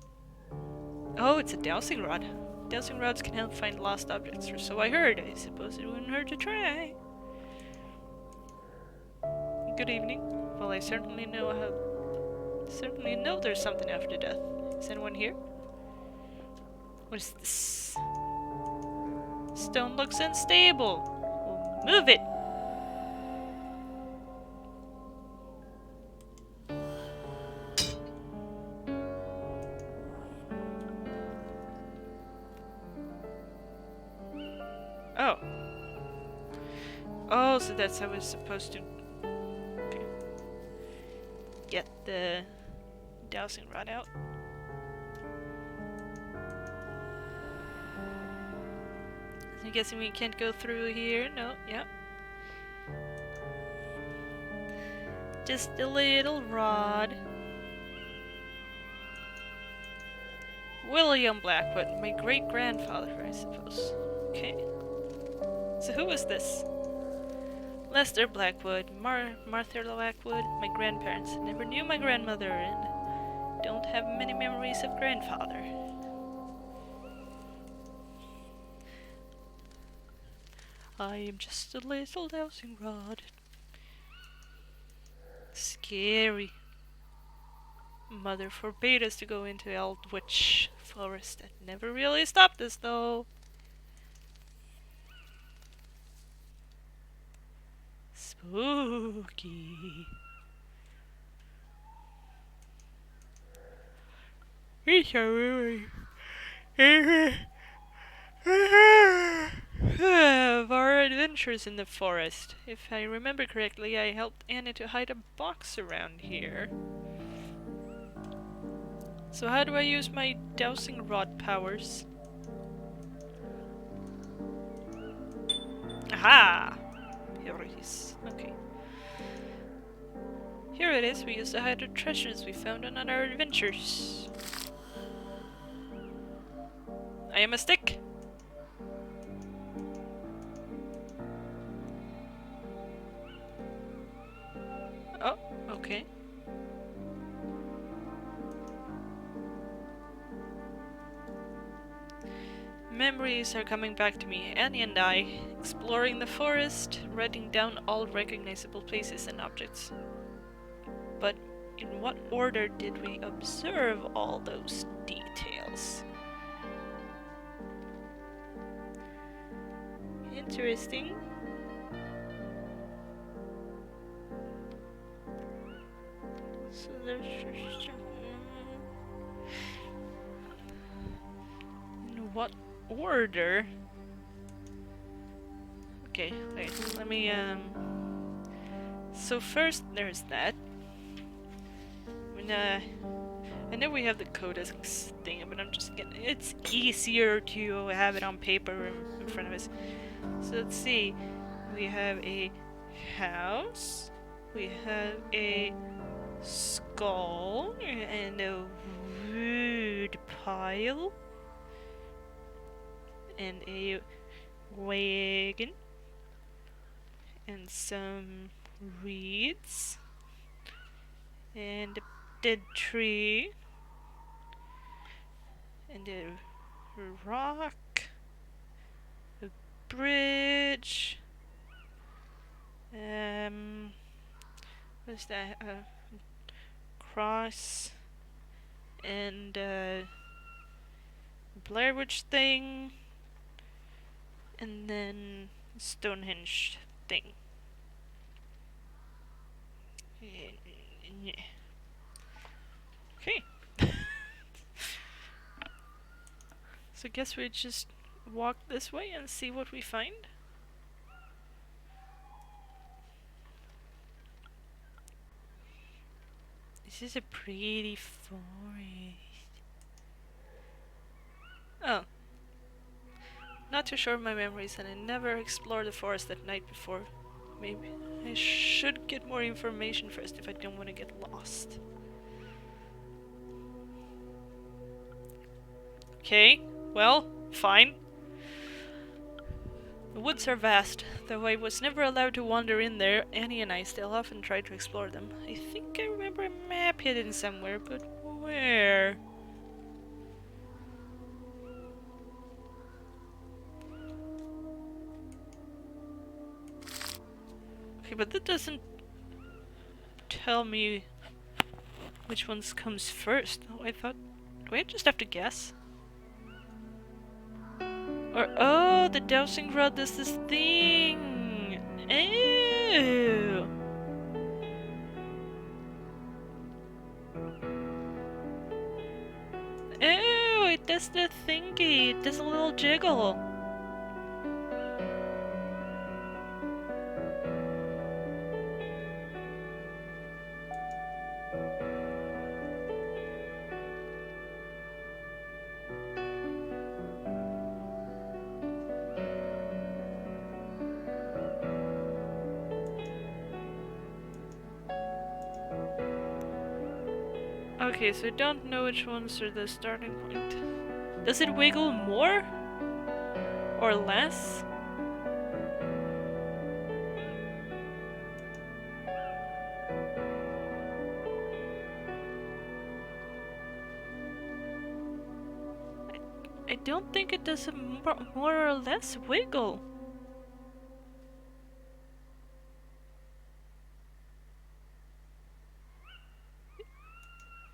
Speaker 1: Oh, it's a dowsing rod. Dowsing rods can help find lost objects, or so I heard. I suppose it wouldn't hurt to try. Good evening. Well, I certainly know there's something after death. Is anyone here? What is this? Stone looks unstable. Well, move it. Oh. Oh, so that's how I was supposed to get the dowsing rod out. I'm guessing we can't go through here. No, yeah. Just a little rod. William Blackwood, my great-grandfather, I suppose. Okay. So who is this? Lester Blackwood, Martha Blackwood, my grandparents. Never knew my grandmother and don't have many memories of grandfather. I am just a little dowsing rod. Scary. Mother forbade us to go into Eldritch Forest. That never really stopped us, though. Spooky. It's a really of our adventures in the forest. If I remember correctly, I helped Anna to hide a box around here. So how do I use my dowsing rod powers? Aha! Here it is. Okay. Here it is. We used to hide the treasures we found on our adventures. I am a stick. Oh, okay. Memories are coming back to me, Annie and I, exploring the forest, writing down all recognizable places and objects. But in what order did we observe all those details? Interesting. So there's in what order? Okay, wait, let me so first there's that. I know we have the codex thing, but I'm just getting it's easier to have it on paper in front of us. So let's see. We have a house, we have a skull and a wood pile and a wagon and some reeds and a dead tree and a rock, a bridge, what's that, cross and Blair Witch thing and then Stonehenge thing. Okay. So guess we just walk this way and see what we find. This is a pretty forest. Oh. Not too sure of my memories, and I never explored the forest at night before. Maybe I should get more information first if I don't want to get lost. Okay, well, fine. The woods are vast, though I was never allowed to wander in there. Annie and I still often try to explore them. I think I remember a map hidden somewhere, but where? Okay, but that doesn't tell me which ones comes first. Oh, I thought... Do I just have to guess? Or, oh, the dowsing rod does this thing! Ew! Ew, it does the thingy, it does a little jiggle. Okay, so I don't know which ones are the starting point. Does it wiggle more? Or less? I don't think it does a more or less wiggle.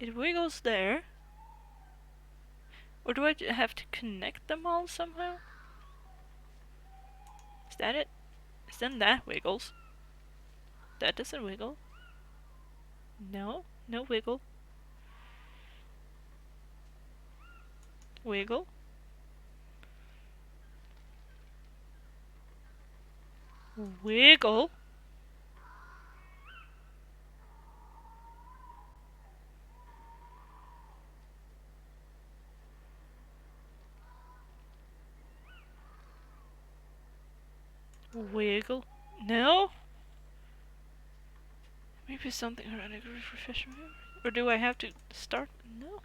Speaker 1: It wiggles there. Or do I have to connect them all somehow? Is that it? Then that wiggles. That doesn't wiggle. No, no wiggle. Wiggle. Wiggle. Wiggle. No? Maybe something around a refresh. Or do I have to start? No.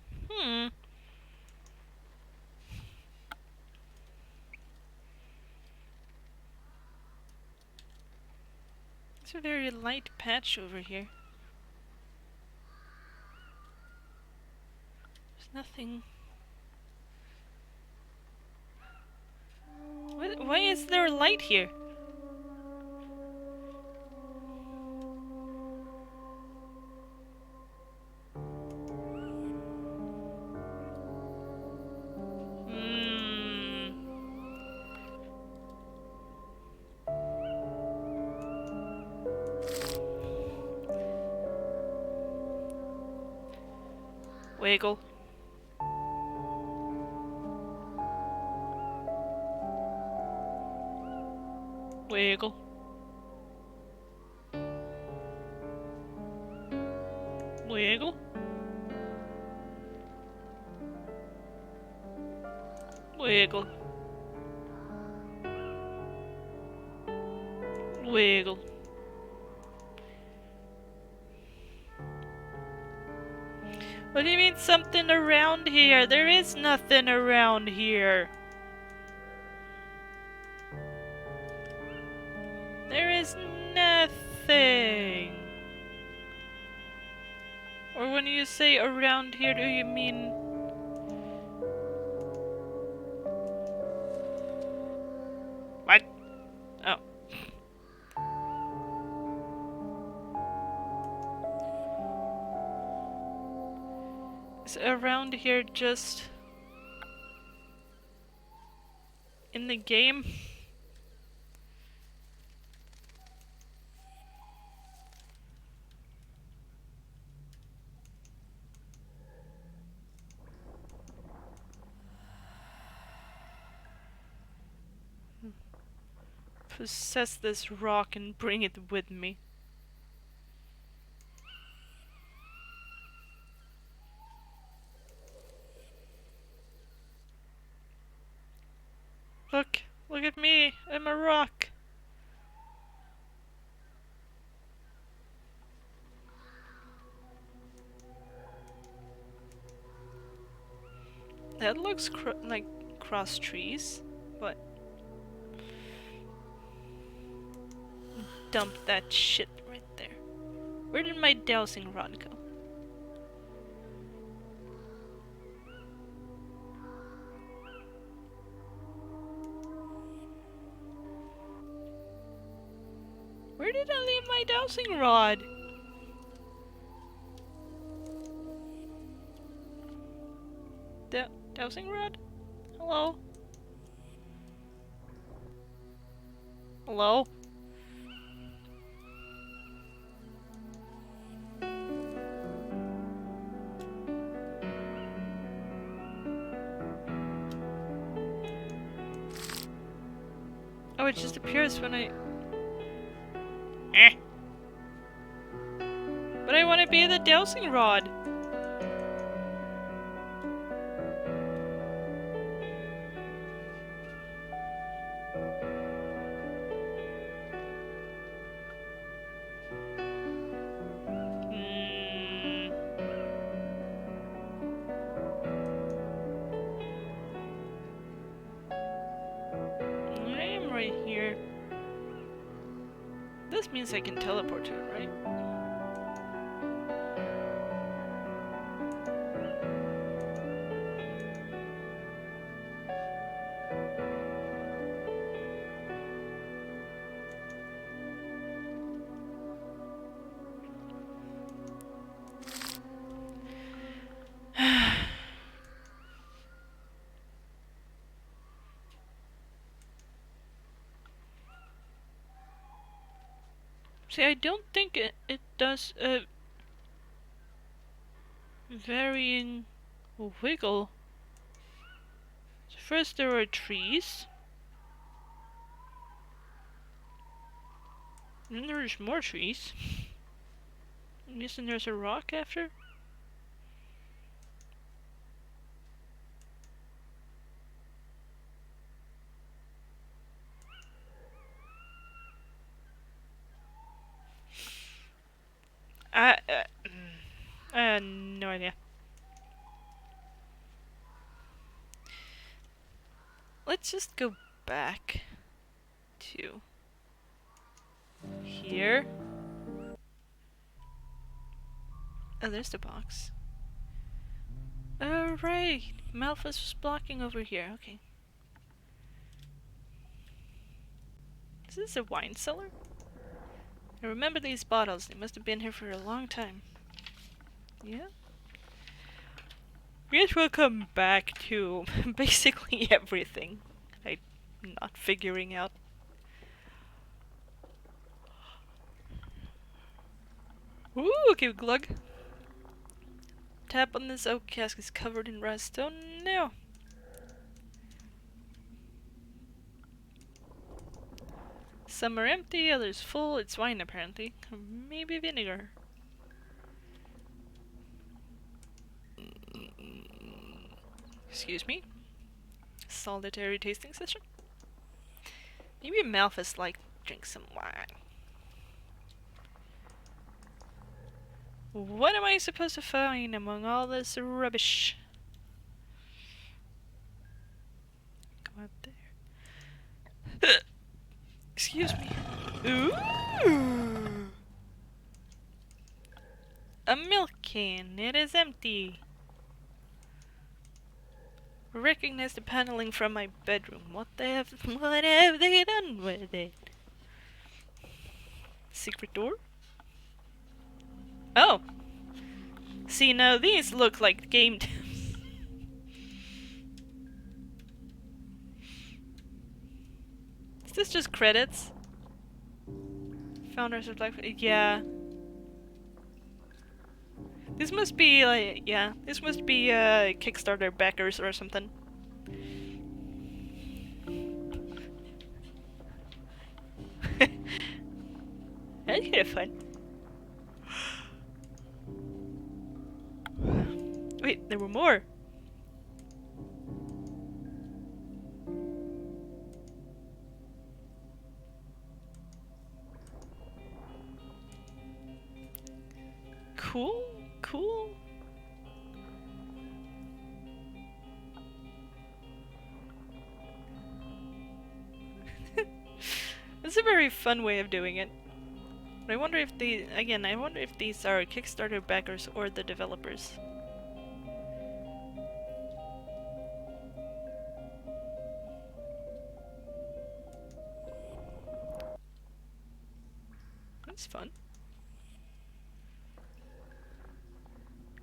Speaker 1: It's a very light patch over here. There's nothing. Why is there light here? Wiggle. Wiggle. Wiggle. Wiggle. Wiggle. What do you mean something around here? There is nothing around here. There is nothing. Or when you say around here, do you mean... What? Oh. Is around here just... in the game? Possess this rock and bring it with me. Look at me, I'm a rock. That looks like cross trees, but... Dump that shit right there. Where did my dowsing rod go? Where did I leave my dowsing rod? Dowsing rod? Hello? Hello? Oh, it just appears when I... But I want to be the dowsing rod. I am right here. This means I can teleport to it, right? See, I don't think it does a varying wiggle. So first there are trees. And then there's more trees. I'm guessing there's a rock after? I, I had no idea. Let's just go back to here. Oh, there's the box. Oh, right. Malphus was blocking over here. Okay. Is this a wine cellar? I remember these bottles. They must have been here for a long time. Yeah? Guess we'll come back to basically everything I'm not figuring out. Ooh, okay, glug. Tap on this oak cask is covered in rust. Oh no! Some are empty, others full. It's wine apparently. Or maybe vinegar. Excuse me? Solitary tasting session? Maybe Malphus like drink some wine. What am I supposed to find among all this rubbish? Go out there. Excuse me. Ooh! A milk can. It is empty. Recognize the paneling from my bedroom. What have they done with it? Secret door? Oh! See, now these look like game tips. Is this just credits? Founders of Life. Yeah. This must be like, yeah, this must be Kickstarter backers or something. That's kind of fun. Wait, there were more. Cool, cool. It's a very fun way of doing it. But I wonder if I wonder if these are Kickstarter backers or the developers. That's fun.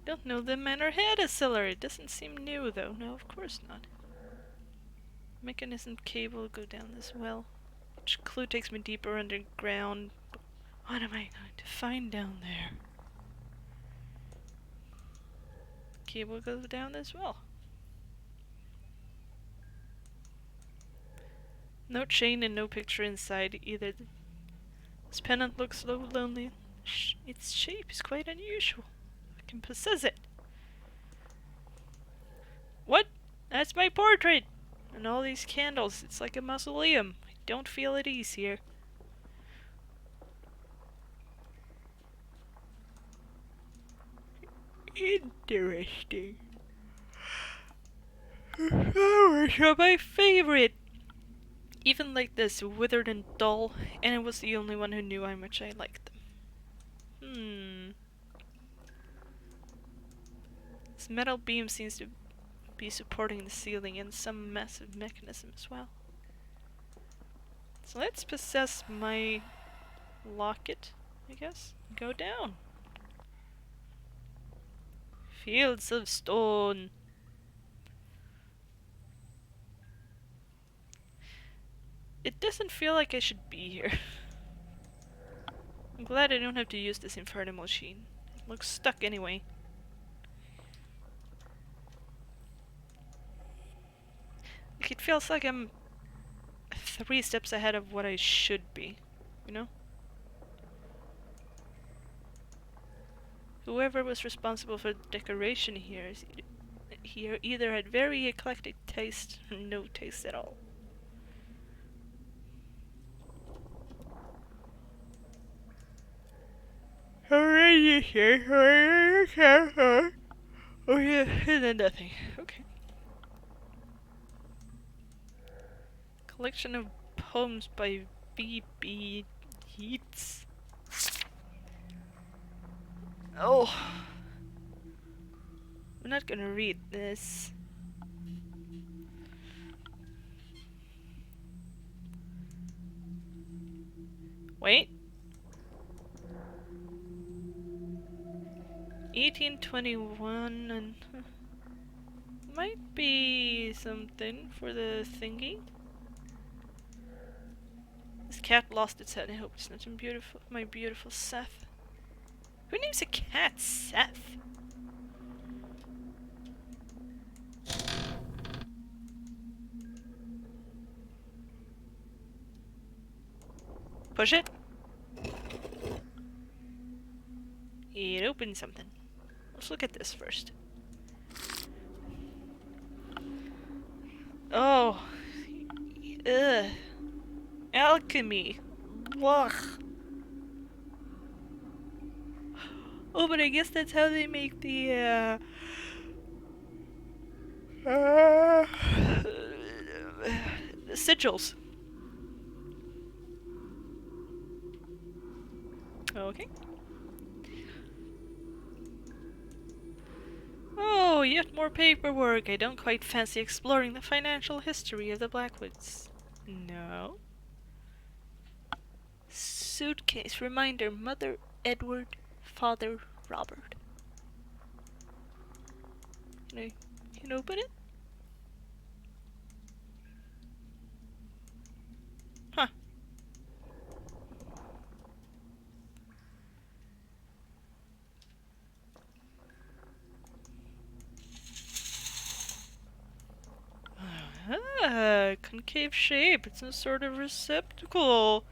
Speaker 1: Don't know the manor had a cellar. It doesn't seem new though. No, of course not. Mechanism cable go down this well. Which clue takes me deeper underground? What am I going to find down there? Cable goes down as well. No chain and no picture inside either. This pennant looks so lonely. Its shape is quite unusual. I can possess it. What? That's my portrait! And all these candles. It's like a mausoleum. I don't feel at ease here. Interesting. Flowers are my favorite! Even like this, withered and dull, and it was the only one who knew how much I liked them. This metal beam seems to be supporting the ceiling and some massive mechanism as well. So let's possess my locket, I guess. Go down. Fields of stone. It doesn't feel like I should be here. I'm glad I don't have to use this infernal machine. It looks stuck anyway. Like, it feels like I'm 3 steps ahead of what I should be, you know? Whoever was responsible for the decoration here either had very eclectic taste or no taste at all. Alright, oh yeah, and then nothing. Okay. Collection of poems by B.B. Yeats. Oh, I'm not gonna read this. Wait. 1821 and might be something for the thingy. This cat lost its head. I hope it's not my beautiful Seth. Who names a cat Seth? Push it. It opened something. Let's look at this first. Oh. Ugh. Alchemy. Ugh. Oh, but I guess that's how they make the sigils. Okay. Oh, yet more paperwork. I don't quite fancy exploring the financial history of the Blackwoods. No. Suitcase. Reminder. Mother Edward. Father Robert. Can I open it? Huh. Ah, concave shape. It's some sort of receptacle.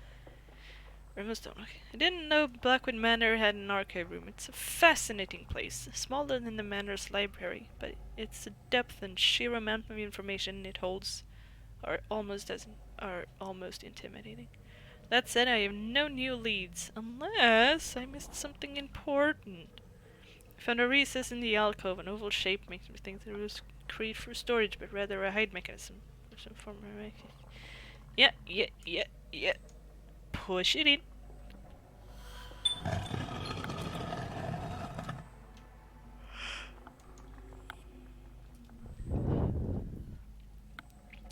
Speaker 1: Stone. Okay. I didn't know Blackwood Manor had an archive room. It's a fascinating place, smaller than the Manor's library, but its depth and sheer amount of information it holds are almost intimidating. That said, I have no new leads, unless I missed something important. I found a recess in the alcove. An oval shape makes me think that it was created for storage, but rather a hide mechanism. Or some form of... Yeah. Push it in.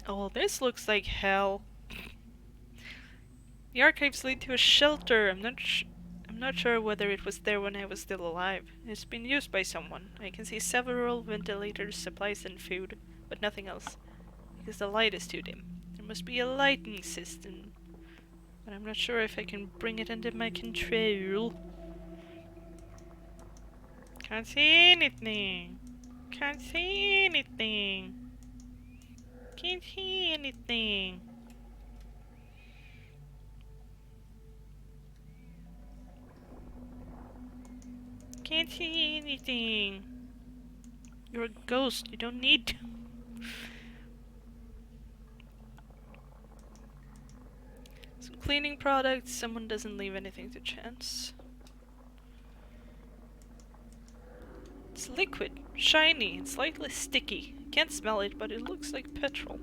Speaker 1: Oh, this looks like hell. The archives lead to a shelter. I'm not sure whether it was there when I was still alive. It's been used by someone. I can see several ventilators, supplies, and food, but nothing else, because the light is too dim. There must be a lighting system, but I'm not sure if I can bring it under my control. Can't see anything. Can't see anything. Can't see anything. Can't see anything. You're a ghost. You don't need to. Some cleaning products. Someone doesn't leave anything to chance. It's liquid, shiny, and slightly sticky. Can't smell it, but it looks like petrol.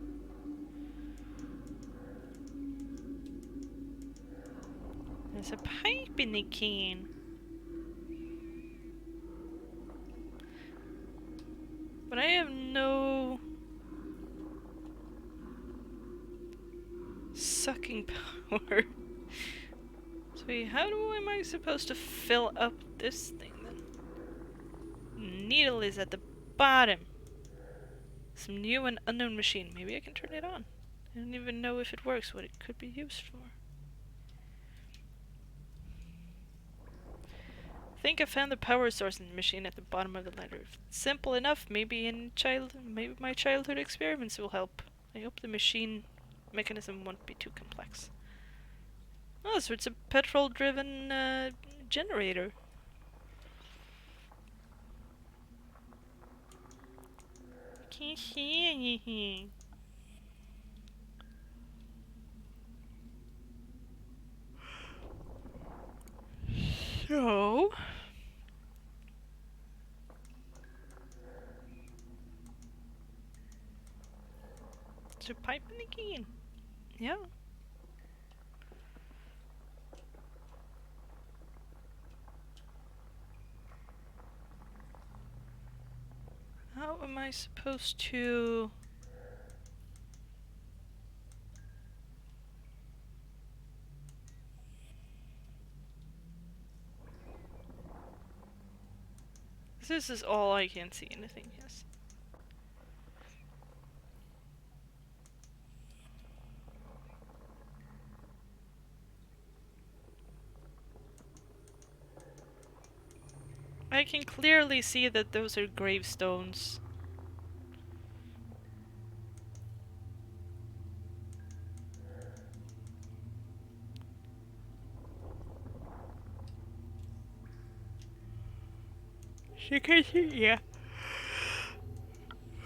Speaker 1: There's a pipe in the can. But I have no sucking power. So how am I supposed to fill up this thing then? Needle is at the bottom. Some new and unknown machine. Maybe I can turn it on. I don't even know if it works, what it could be used for. think I found the power source in the machine at the bottom of the ladder. If it's simple enough, maybe my childhood experiments will help. I hope the machine mechanism won't be too complex. Oh, so it's a petrol-driven generator. Can't see anything. So... There's a pipe in the key. Yeah. How am I supposed to... This is all I can see. Anything, yes. I can clearly see that those are gravestones. She can see, yeah.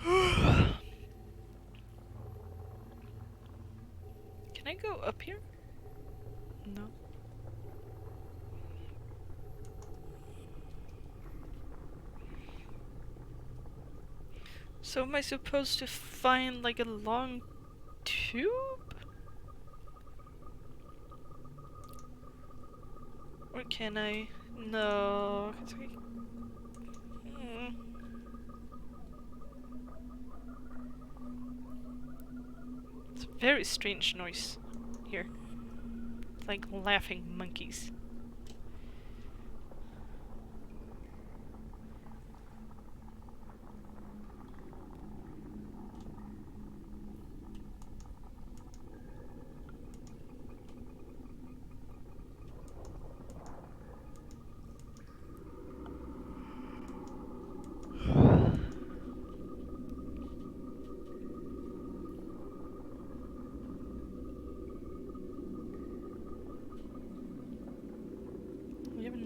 Speaker 1: Can I go up here? No. So am I supposed to find like a long tube? Or can I? No. It's a very strange noise here. It's like laughing monkeys.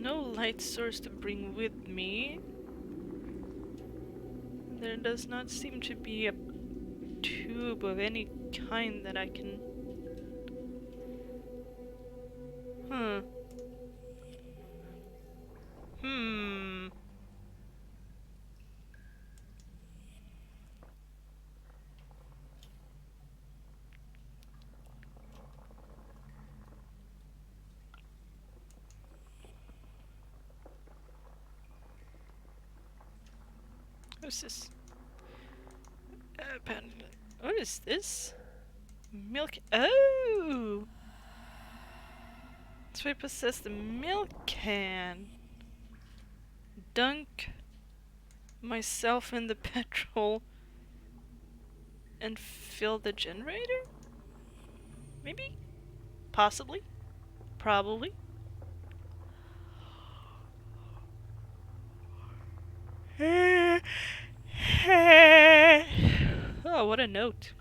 Speaker 1: No light source to bring with me. There does not seem to be a tube of any kind that I can... What's this? What is this? Milk. Oh! So I possess the milk can. Dunk myself in the petrol and fill the generator? Maybe? Possibly? Probably? Oh, what a note.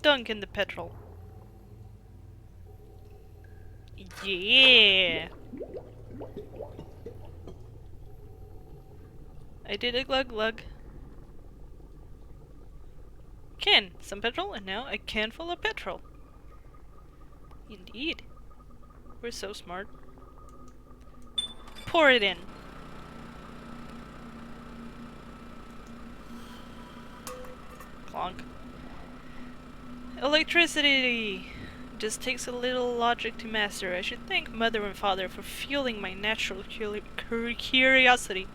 Speaker 1: Dunk in the petrol. Yeah! I did a glug glug. Can. Some petrol, and now a can full of petrol. Indeed. We're so smart. Pour it in. Clonk. Electricity! Just takes a little logic to master. I should thank Mother and Father for fueling my natural curiosity.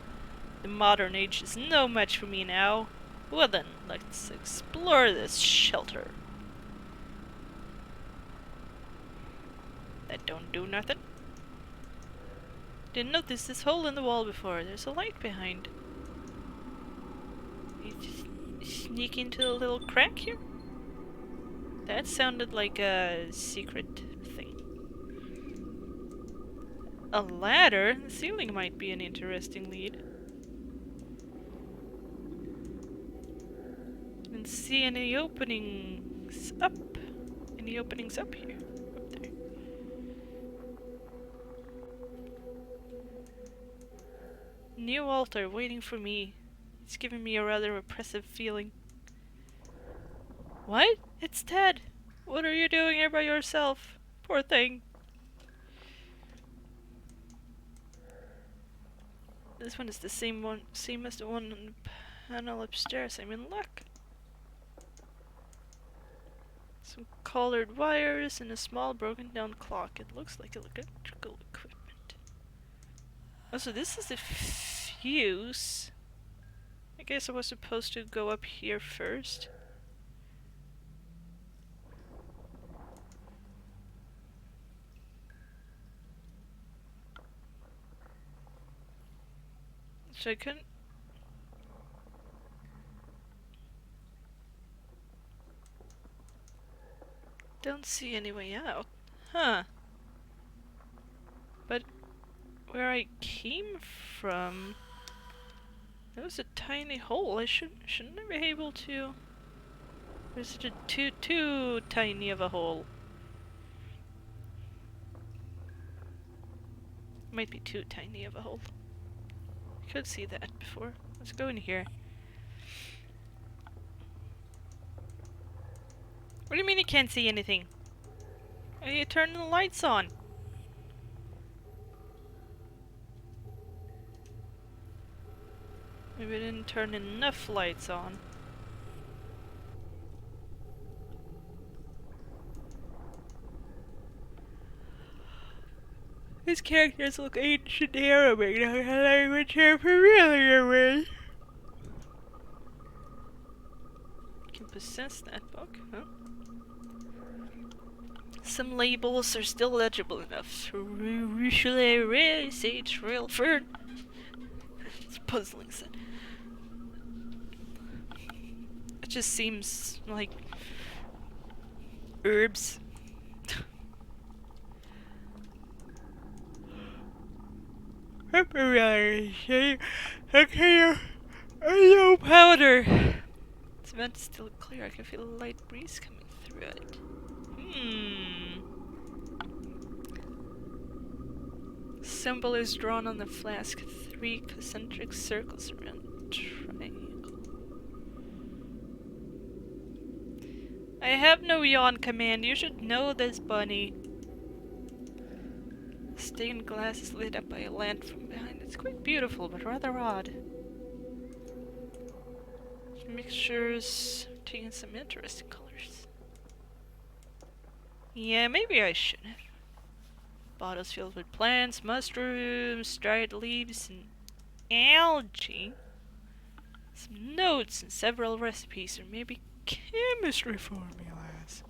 Speaker 1: The modern age is no match for me now. Well then, let's explore this shelter. That don't do nothing. Didn't notice this hole in the wall before. There's a light behind. You just sneak into a little crack here? That sounded like a secret thing. A ladder? The ceiling might be an interesting lead. And see any openings up? Any openings up here? Up there. New altar waiting for me. It's giving me a rather oppressive feeling. What? It's Ted! What are you doing here by yourself? Poor thing. This one is the same as the one on the panel upstairs. I'm in luck. Some colored wires and a small broken down clock. It looks like electrical equipment. Oh, so this is the fuse. I guess I was supposed to go up here first. So I couldn't... Don't see any way out. Huh. But where I came from... There was a tiny hole. Shouldn't I be able to... Or is it too tiny of a hole? Might be too tiny of a hole. Could see that before. Let's go in here. What do you mean you can't see anything? Are you turning the lights on? Maybe I didn't turn enough lights on. These characters look ancient Arabic, not a language I'm familiar with. Can possess that book, huh? Some labels are still legible enough. Richelieu, sage, real fern. It's puzzling. It just seems like herbs. Okay, no powder. This vent is still clear. I can feel a light breeze coming through it. Symbol is drawn on the flask. 3 concentric circles around the triangle. I have no yawn command. You should know this, bunny. Stained glass is lit up by a lamp from behind. It's quite beautiful, but rather odd. Mixtures taking some interesting colors. Yeah, maybe I shouldn't. Bottles filled with plants, mushrooms, dried leaves, and algae. Some notes and several recipes, or maybe chemistry formulas.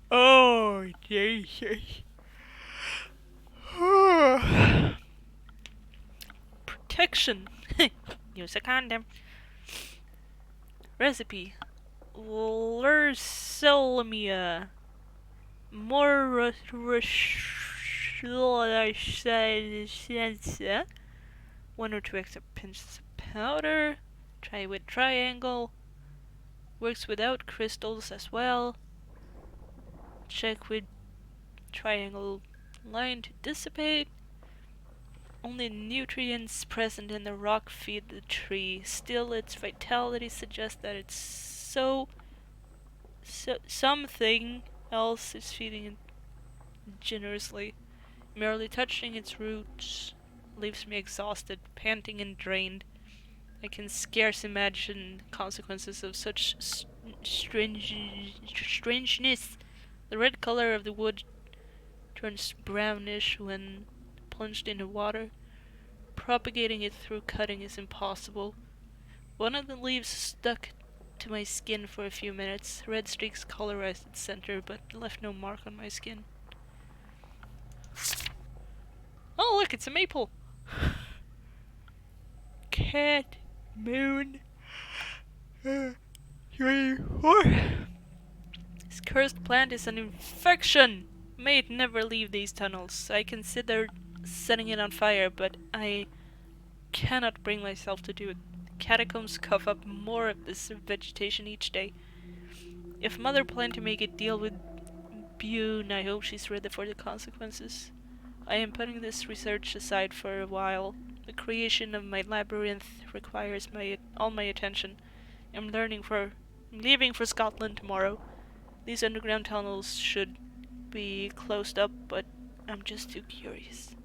Speaker 1: Oh, Jesus. Protection. Use a condom. Recipe. Lursolemia. Morossensa. 1 or 2 extra pinches of powder. Try with triangle. Works without crystals as well. Check with triangle line to dissipate. Only nutrients present in the rock feed the tree. Still, its vitality suggests that it's something else is feeding it generously. Merely touching its roots leaves me exhausted, panting and drained. I can scarce imagine the consequences of such strangeness. The red color of the wood turns brownish when plunged into water. Propagating it through cutting is impossible. One of the leaves stuck to my skin for a few minutes. Red streaks colorized its center, but left no mark on my skin. Oh, look, it's a maple! Cat, moon, 24. This cursed plant is an infection! May it never leave these tunnels. I considered setting it on fire, but I cannot bring myself to do it. Catacombs cough up more of this vegetation each day. If Mother planned to make a deal with Bune, I hope she's ready for the consequences. I am putting this research aside for a while. The creation of my labyrinth requires all my attention. I'm leaving for Scotland tomorrow. These underground tunnels should be closed up, but I'm just too curious.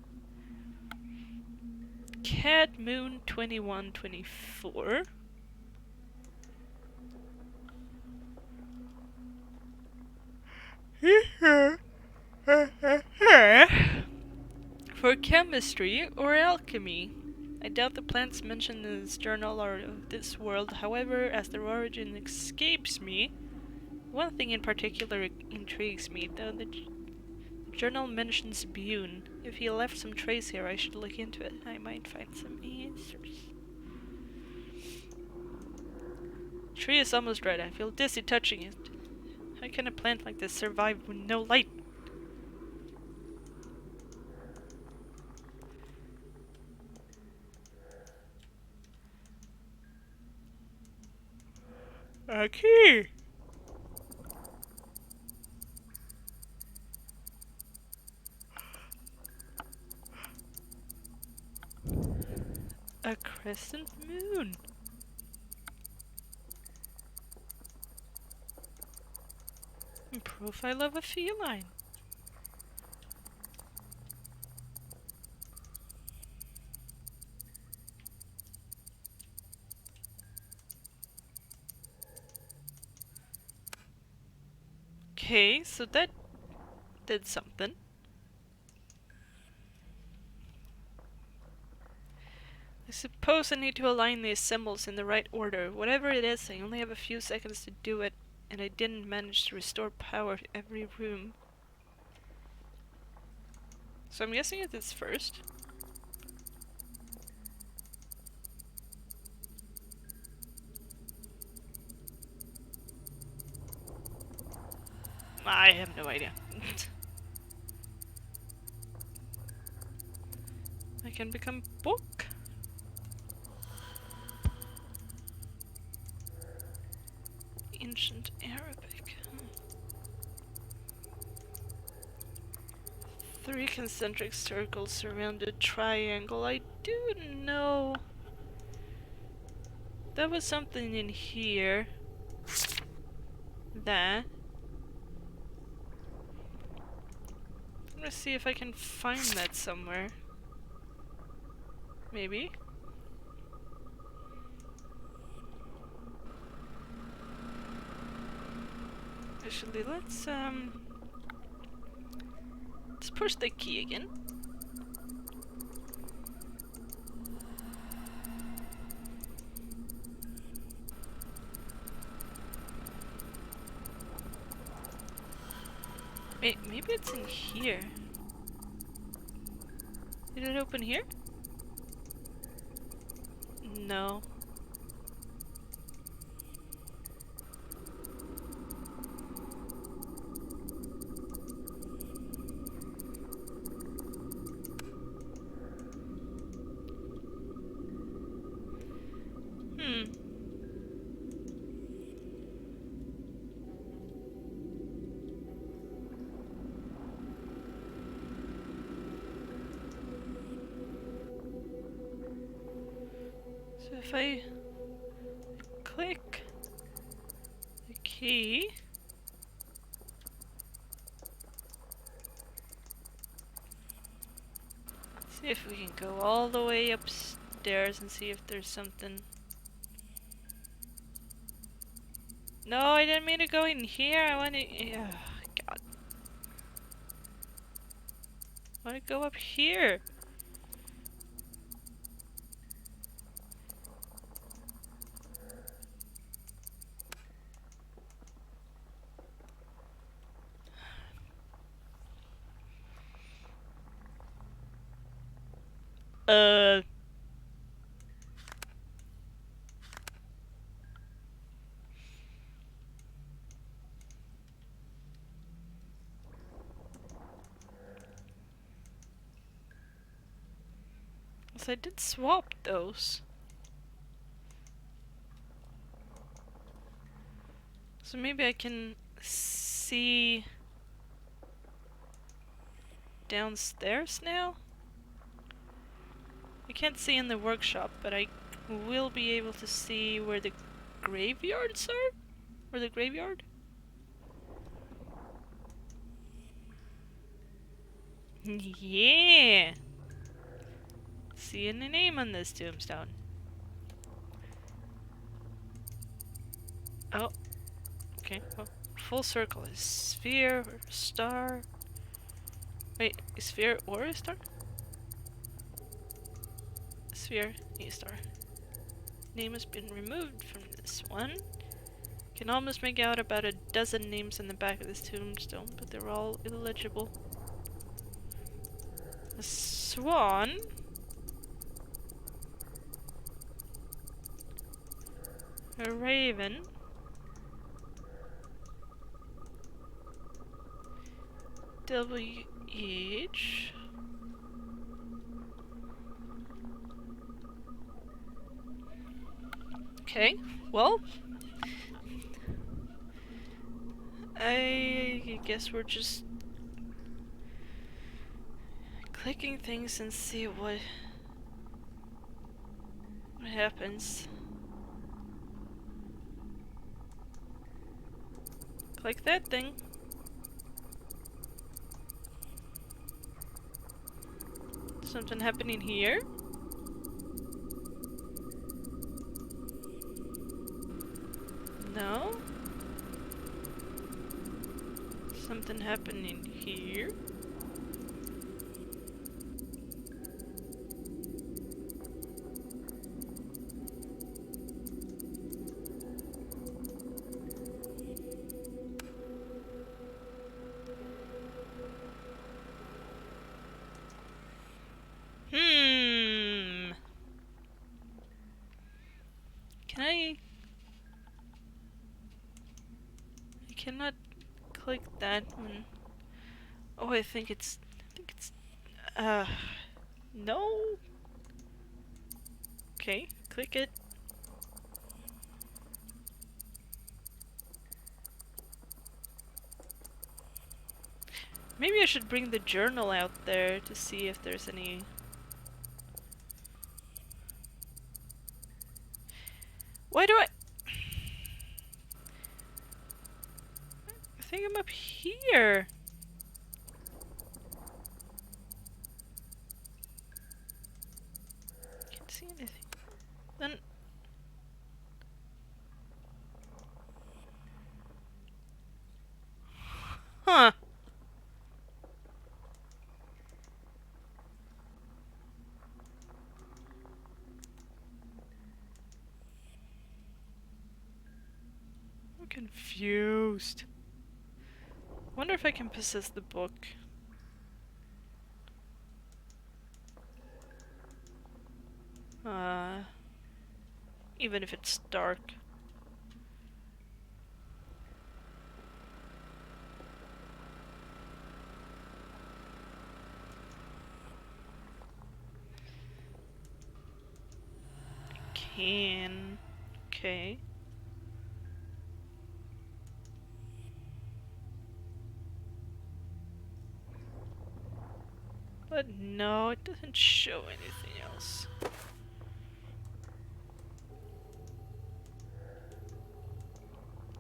Speaker 1: Cat Moon 2124. For chemistry or alchemy. I doubt the plants mentioned in this journal are of this world. However, as their origin escapes me, one thing in particular intrigues me, though the journal mentions Bune. If he left some trace here, I should look into it. I might find some answers. Tree is almost red. I feel dizzy touching it. How can a plant like this survive with no light? A key! A crescent moon. Profile of a feline. Okay, so that did something. I suppose I need to align these symbols in the right order. Whatever it is, I only have a few seconds to do it, and I didn't manage to restore power to every room. So I'm guessing it is first. I have no idea. I can become book. Ancient Arabic. Three concentric circles around a triangle. I do know there was something in here. That. I'm gonna see if I can find that somewhere. Maybe. Actually, let's push the key again. Wait, maybe it's in here. Did it open here? No. So if I click the key, see if we can go all the way upstairs and see if there's something. No, I didn't mean to go in here. I want to. God. I want to go up here. Uh. Because I did swap those. So maybe I can see downstairs now? I can't see in the workshop, but I will be able to see where the graveyards are? Or the graveyard? Yeah! Seeing the name on this tombstone. Oh, okay. Well, full circle is sphere or star. Wait, a sphere or a star? Sphere, a star. Name has been removed from this one. Can almost make out about a dozen names in the back of this tombstone, but they're all illegible. A swan. A raven. WH. Okay, well, I guess we're just clicking things and see what happens. Click that thing. Something happening here? No? Something happening here? Can I cannot click that one. Oh, I think it's no. Okay, click it. Maybe I should bring the journal out there to see if there's any... Why do I think I'm up here? Can't see anything. Then... Huh. I'm confused. Wonder if I can possess the book. Even if it's dark. Can. Okay. But no, it doesn't show anything else.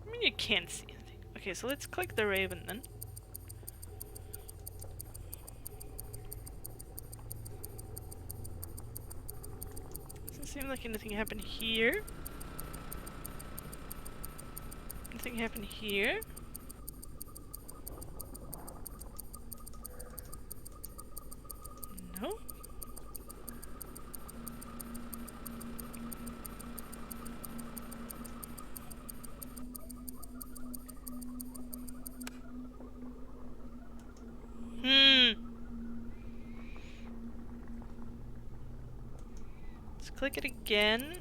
Speaker 1: I mean, you can't see anything. Okay, so let's click the raven then. Doesn't seem like anything happened here. Nothing happened here. No. Let's click it again.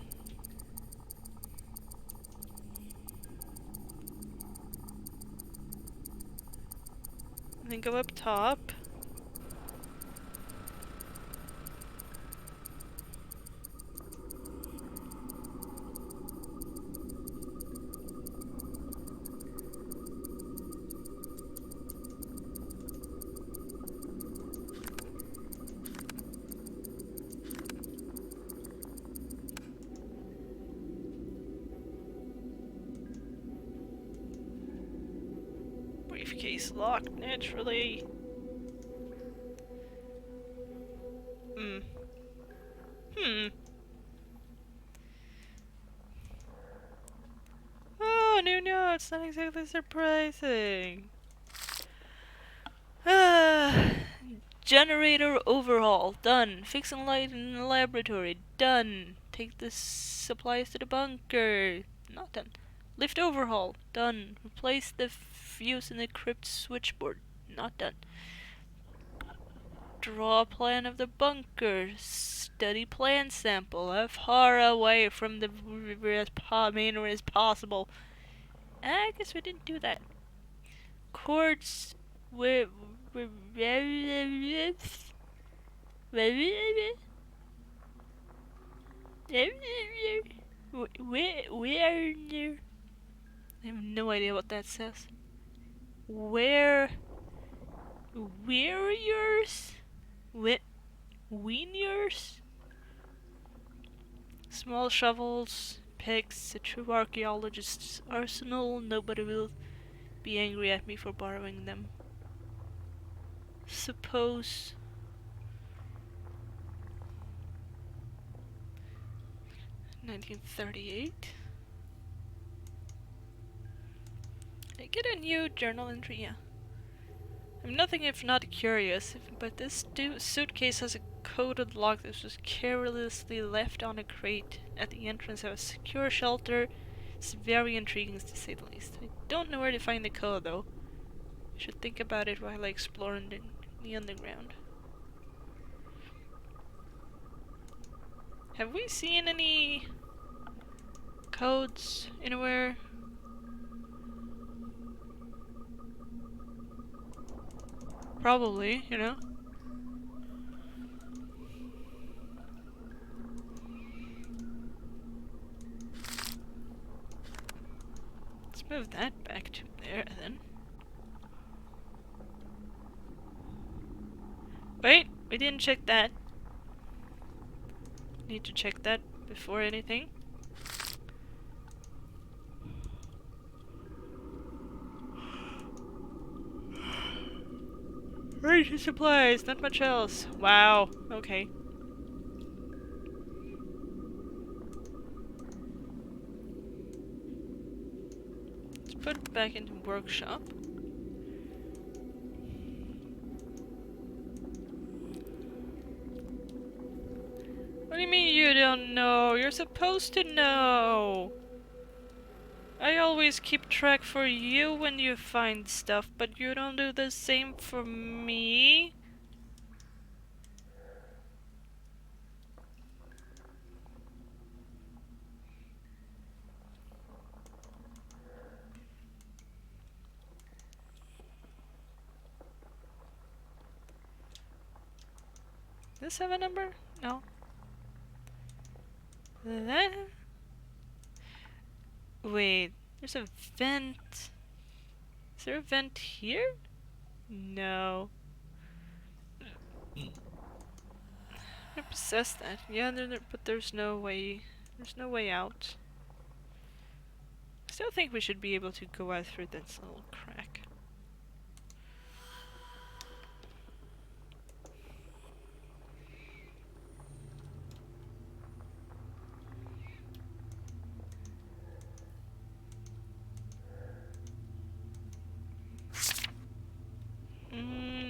Speaker 1: And then go up top. suitcase locked, naturally. Hmm. Hmm. Oh, new notes. Not exactly surprising. Ah. Generator overhaul. Done. Fixing light in the laboratory. Done. Take the supplies to the bunker. Not done. Lift overhaul. Done. Replace the fuse in the crypt switchboard. Not done. Draw a plan of the bunker. Study plan sample. As far away from the main as possible. I guess we didn't do that. Quartz. Where? Where? I have no idea what that says. Where? Warriors? Weeniers? Small shovels, picks, a true archaeologist's arsenal. Nobody will be angry at me for borrowing them. Suppose. 1938. I get a new journal entry, yeah. I'm nothing if not curious, but this suitcase has a coded lock that was carelessly left on a crate at the entrance of a secure shelter. It's very intriguing to say the least. I don't know where to find the code though. I should think about it while I explore in the underground. Have we seen any codes anywhere? Probably, you know? Let's move that back to there then. Wait, we didn't check that. Need to check that before anything. Ration supplies, not much else. Wow, okay. Let's put it back into workshop. What do you mean you don't know? You're supposed to know! I always keep track for you when you find stuff, but you don't do the same for me? Does this have a number? No. That... Wait, there's a vent. Is there a vent here? No. I possessed that. Yeah, but there's no way. There's no way out. I still think we should be able to go out through this little crack.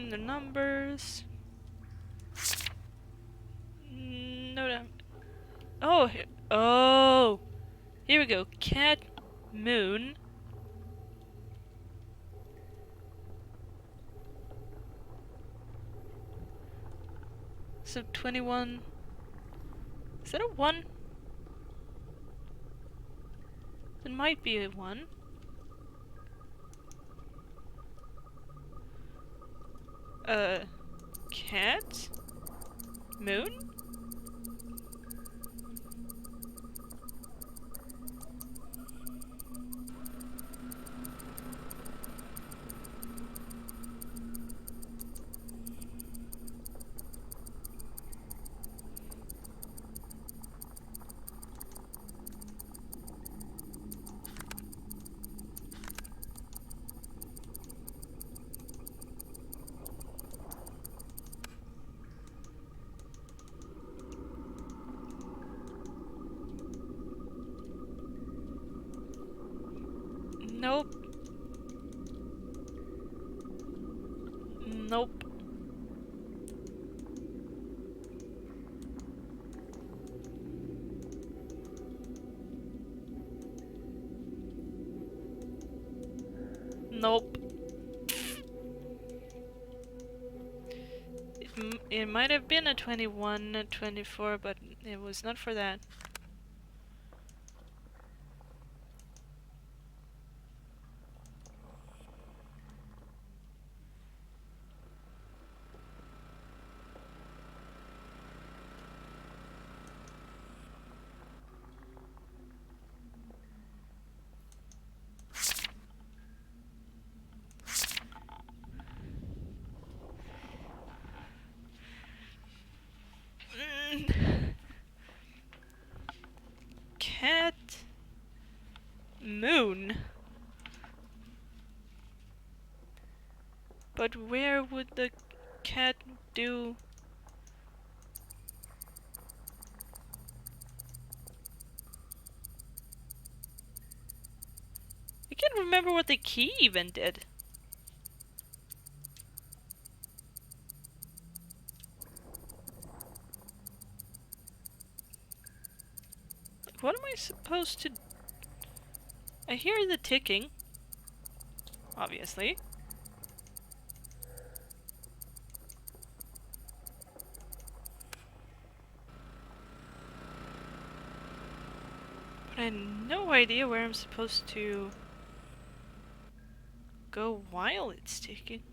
Speaker 1: The numbers. No. Oh, oh. Here we go. Cat, moon. So 21. Is that a 1? It might be a 1. Cat? Moon? Nope. Nope. Nope. It might have been a 21, a 24, but it was not for that. Cat moon. But where would the cat do? I can't remember what the key even did. Like, what am I supposed to... I hear the ticking. Obviously. But I have no idea where I'm supposed to go while it's ticking.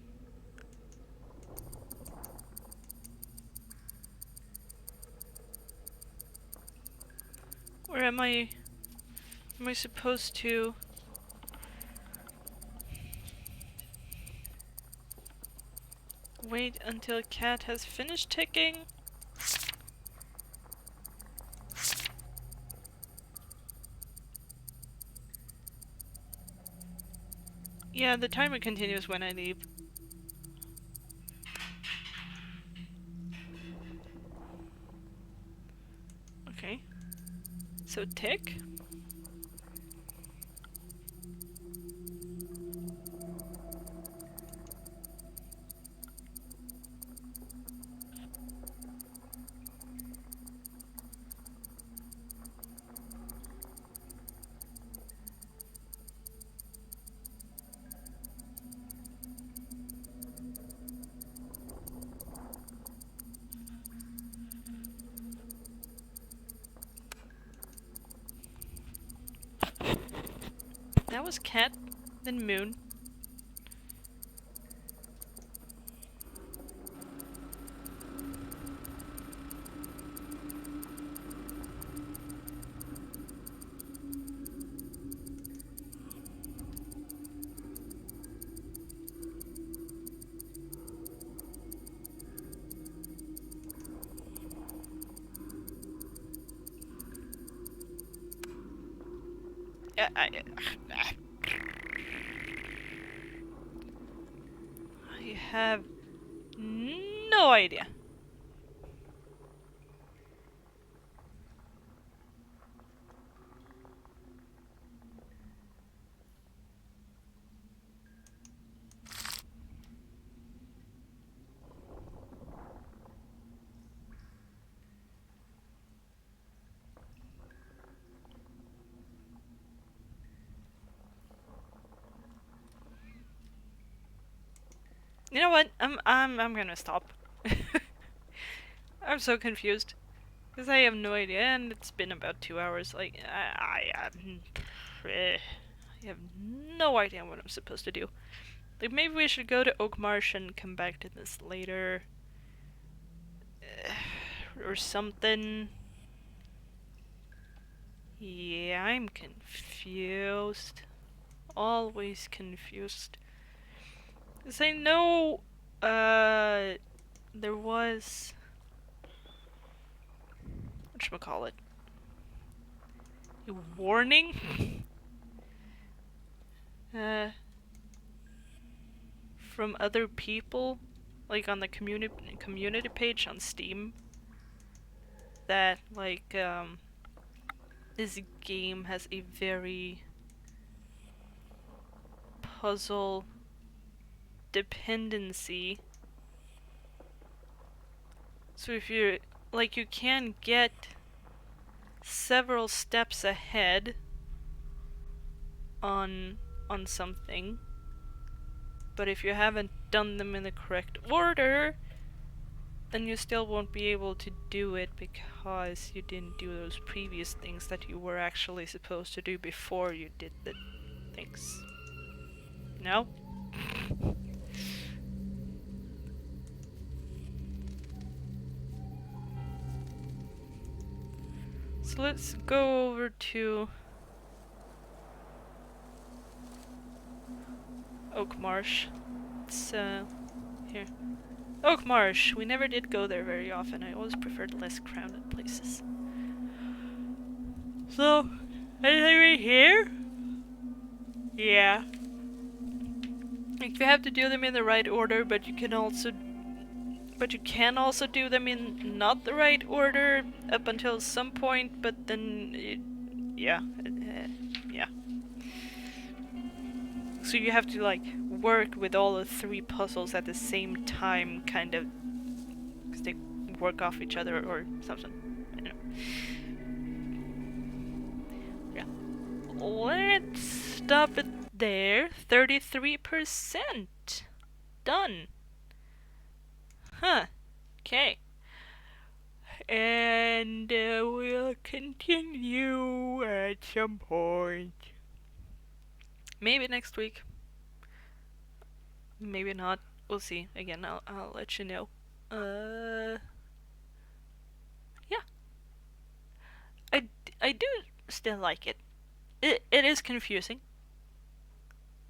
Speaker 1: Where am I supposed to... wait until cat has finished ticking? Yeah, the timer continues when I leave. Okay. So tick. That was cat, then moon. I have no idea. You know what? I'm gonna stop. I'm so confused. Because I have no idea, and it's been about 2 hours. Like, I have no idea what I'm supposed to do. Like, maybe we should go to Oak Marsh and come back to this later. Or something. Yeah, I'm confused. Always confused. Because I know, there was... whatchamacallit? A warning? From other people, like on the community page on Steam, that like this game has a very puzzle dependency. So if you're like, you can get several steps ahead on something, but if you haven't done them in the correct order, then you still won't be able to do it because you didn't do those previous things that you were actually supposed to do before you did the things. No? So let's go over to Oak Marsh. It's here. Oak Marsh. We never did go there very often. I always preferred less crowded places. So, anything right here? Yeah. Like, you have to do them in the right order, but you can also do them in not the right order up until some point, but then yeah. So you have to like work with all the three puzzles at the same time, kind of, because they work off each other or something. I don't know. Yeah. Let's stop it there. 33%. Done. Huh. Okay. And we'll continue at some point. Maybe next week. Maybe not. We'll see. Again, I'll let you know. Yeah. I do still like it. It is confusing,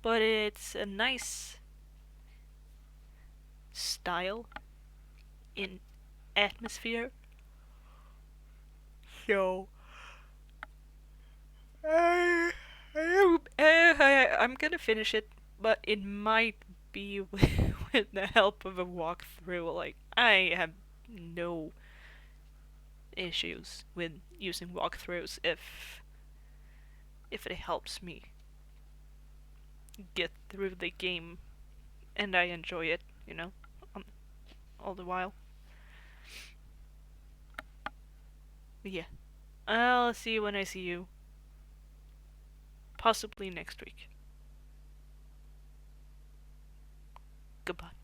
Speaker 1: but it's a nice style in atmosphere. So I'm gonna finish it, but it might be with the help of a walkthrough. Like, I have no issues with using walkthroughs if it helps me get through the game and I enjoy it, all the while. But yeah, I'll see you when I see you. Possibly next week. Goodbye.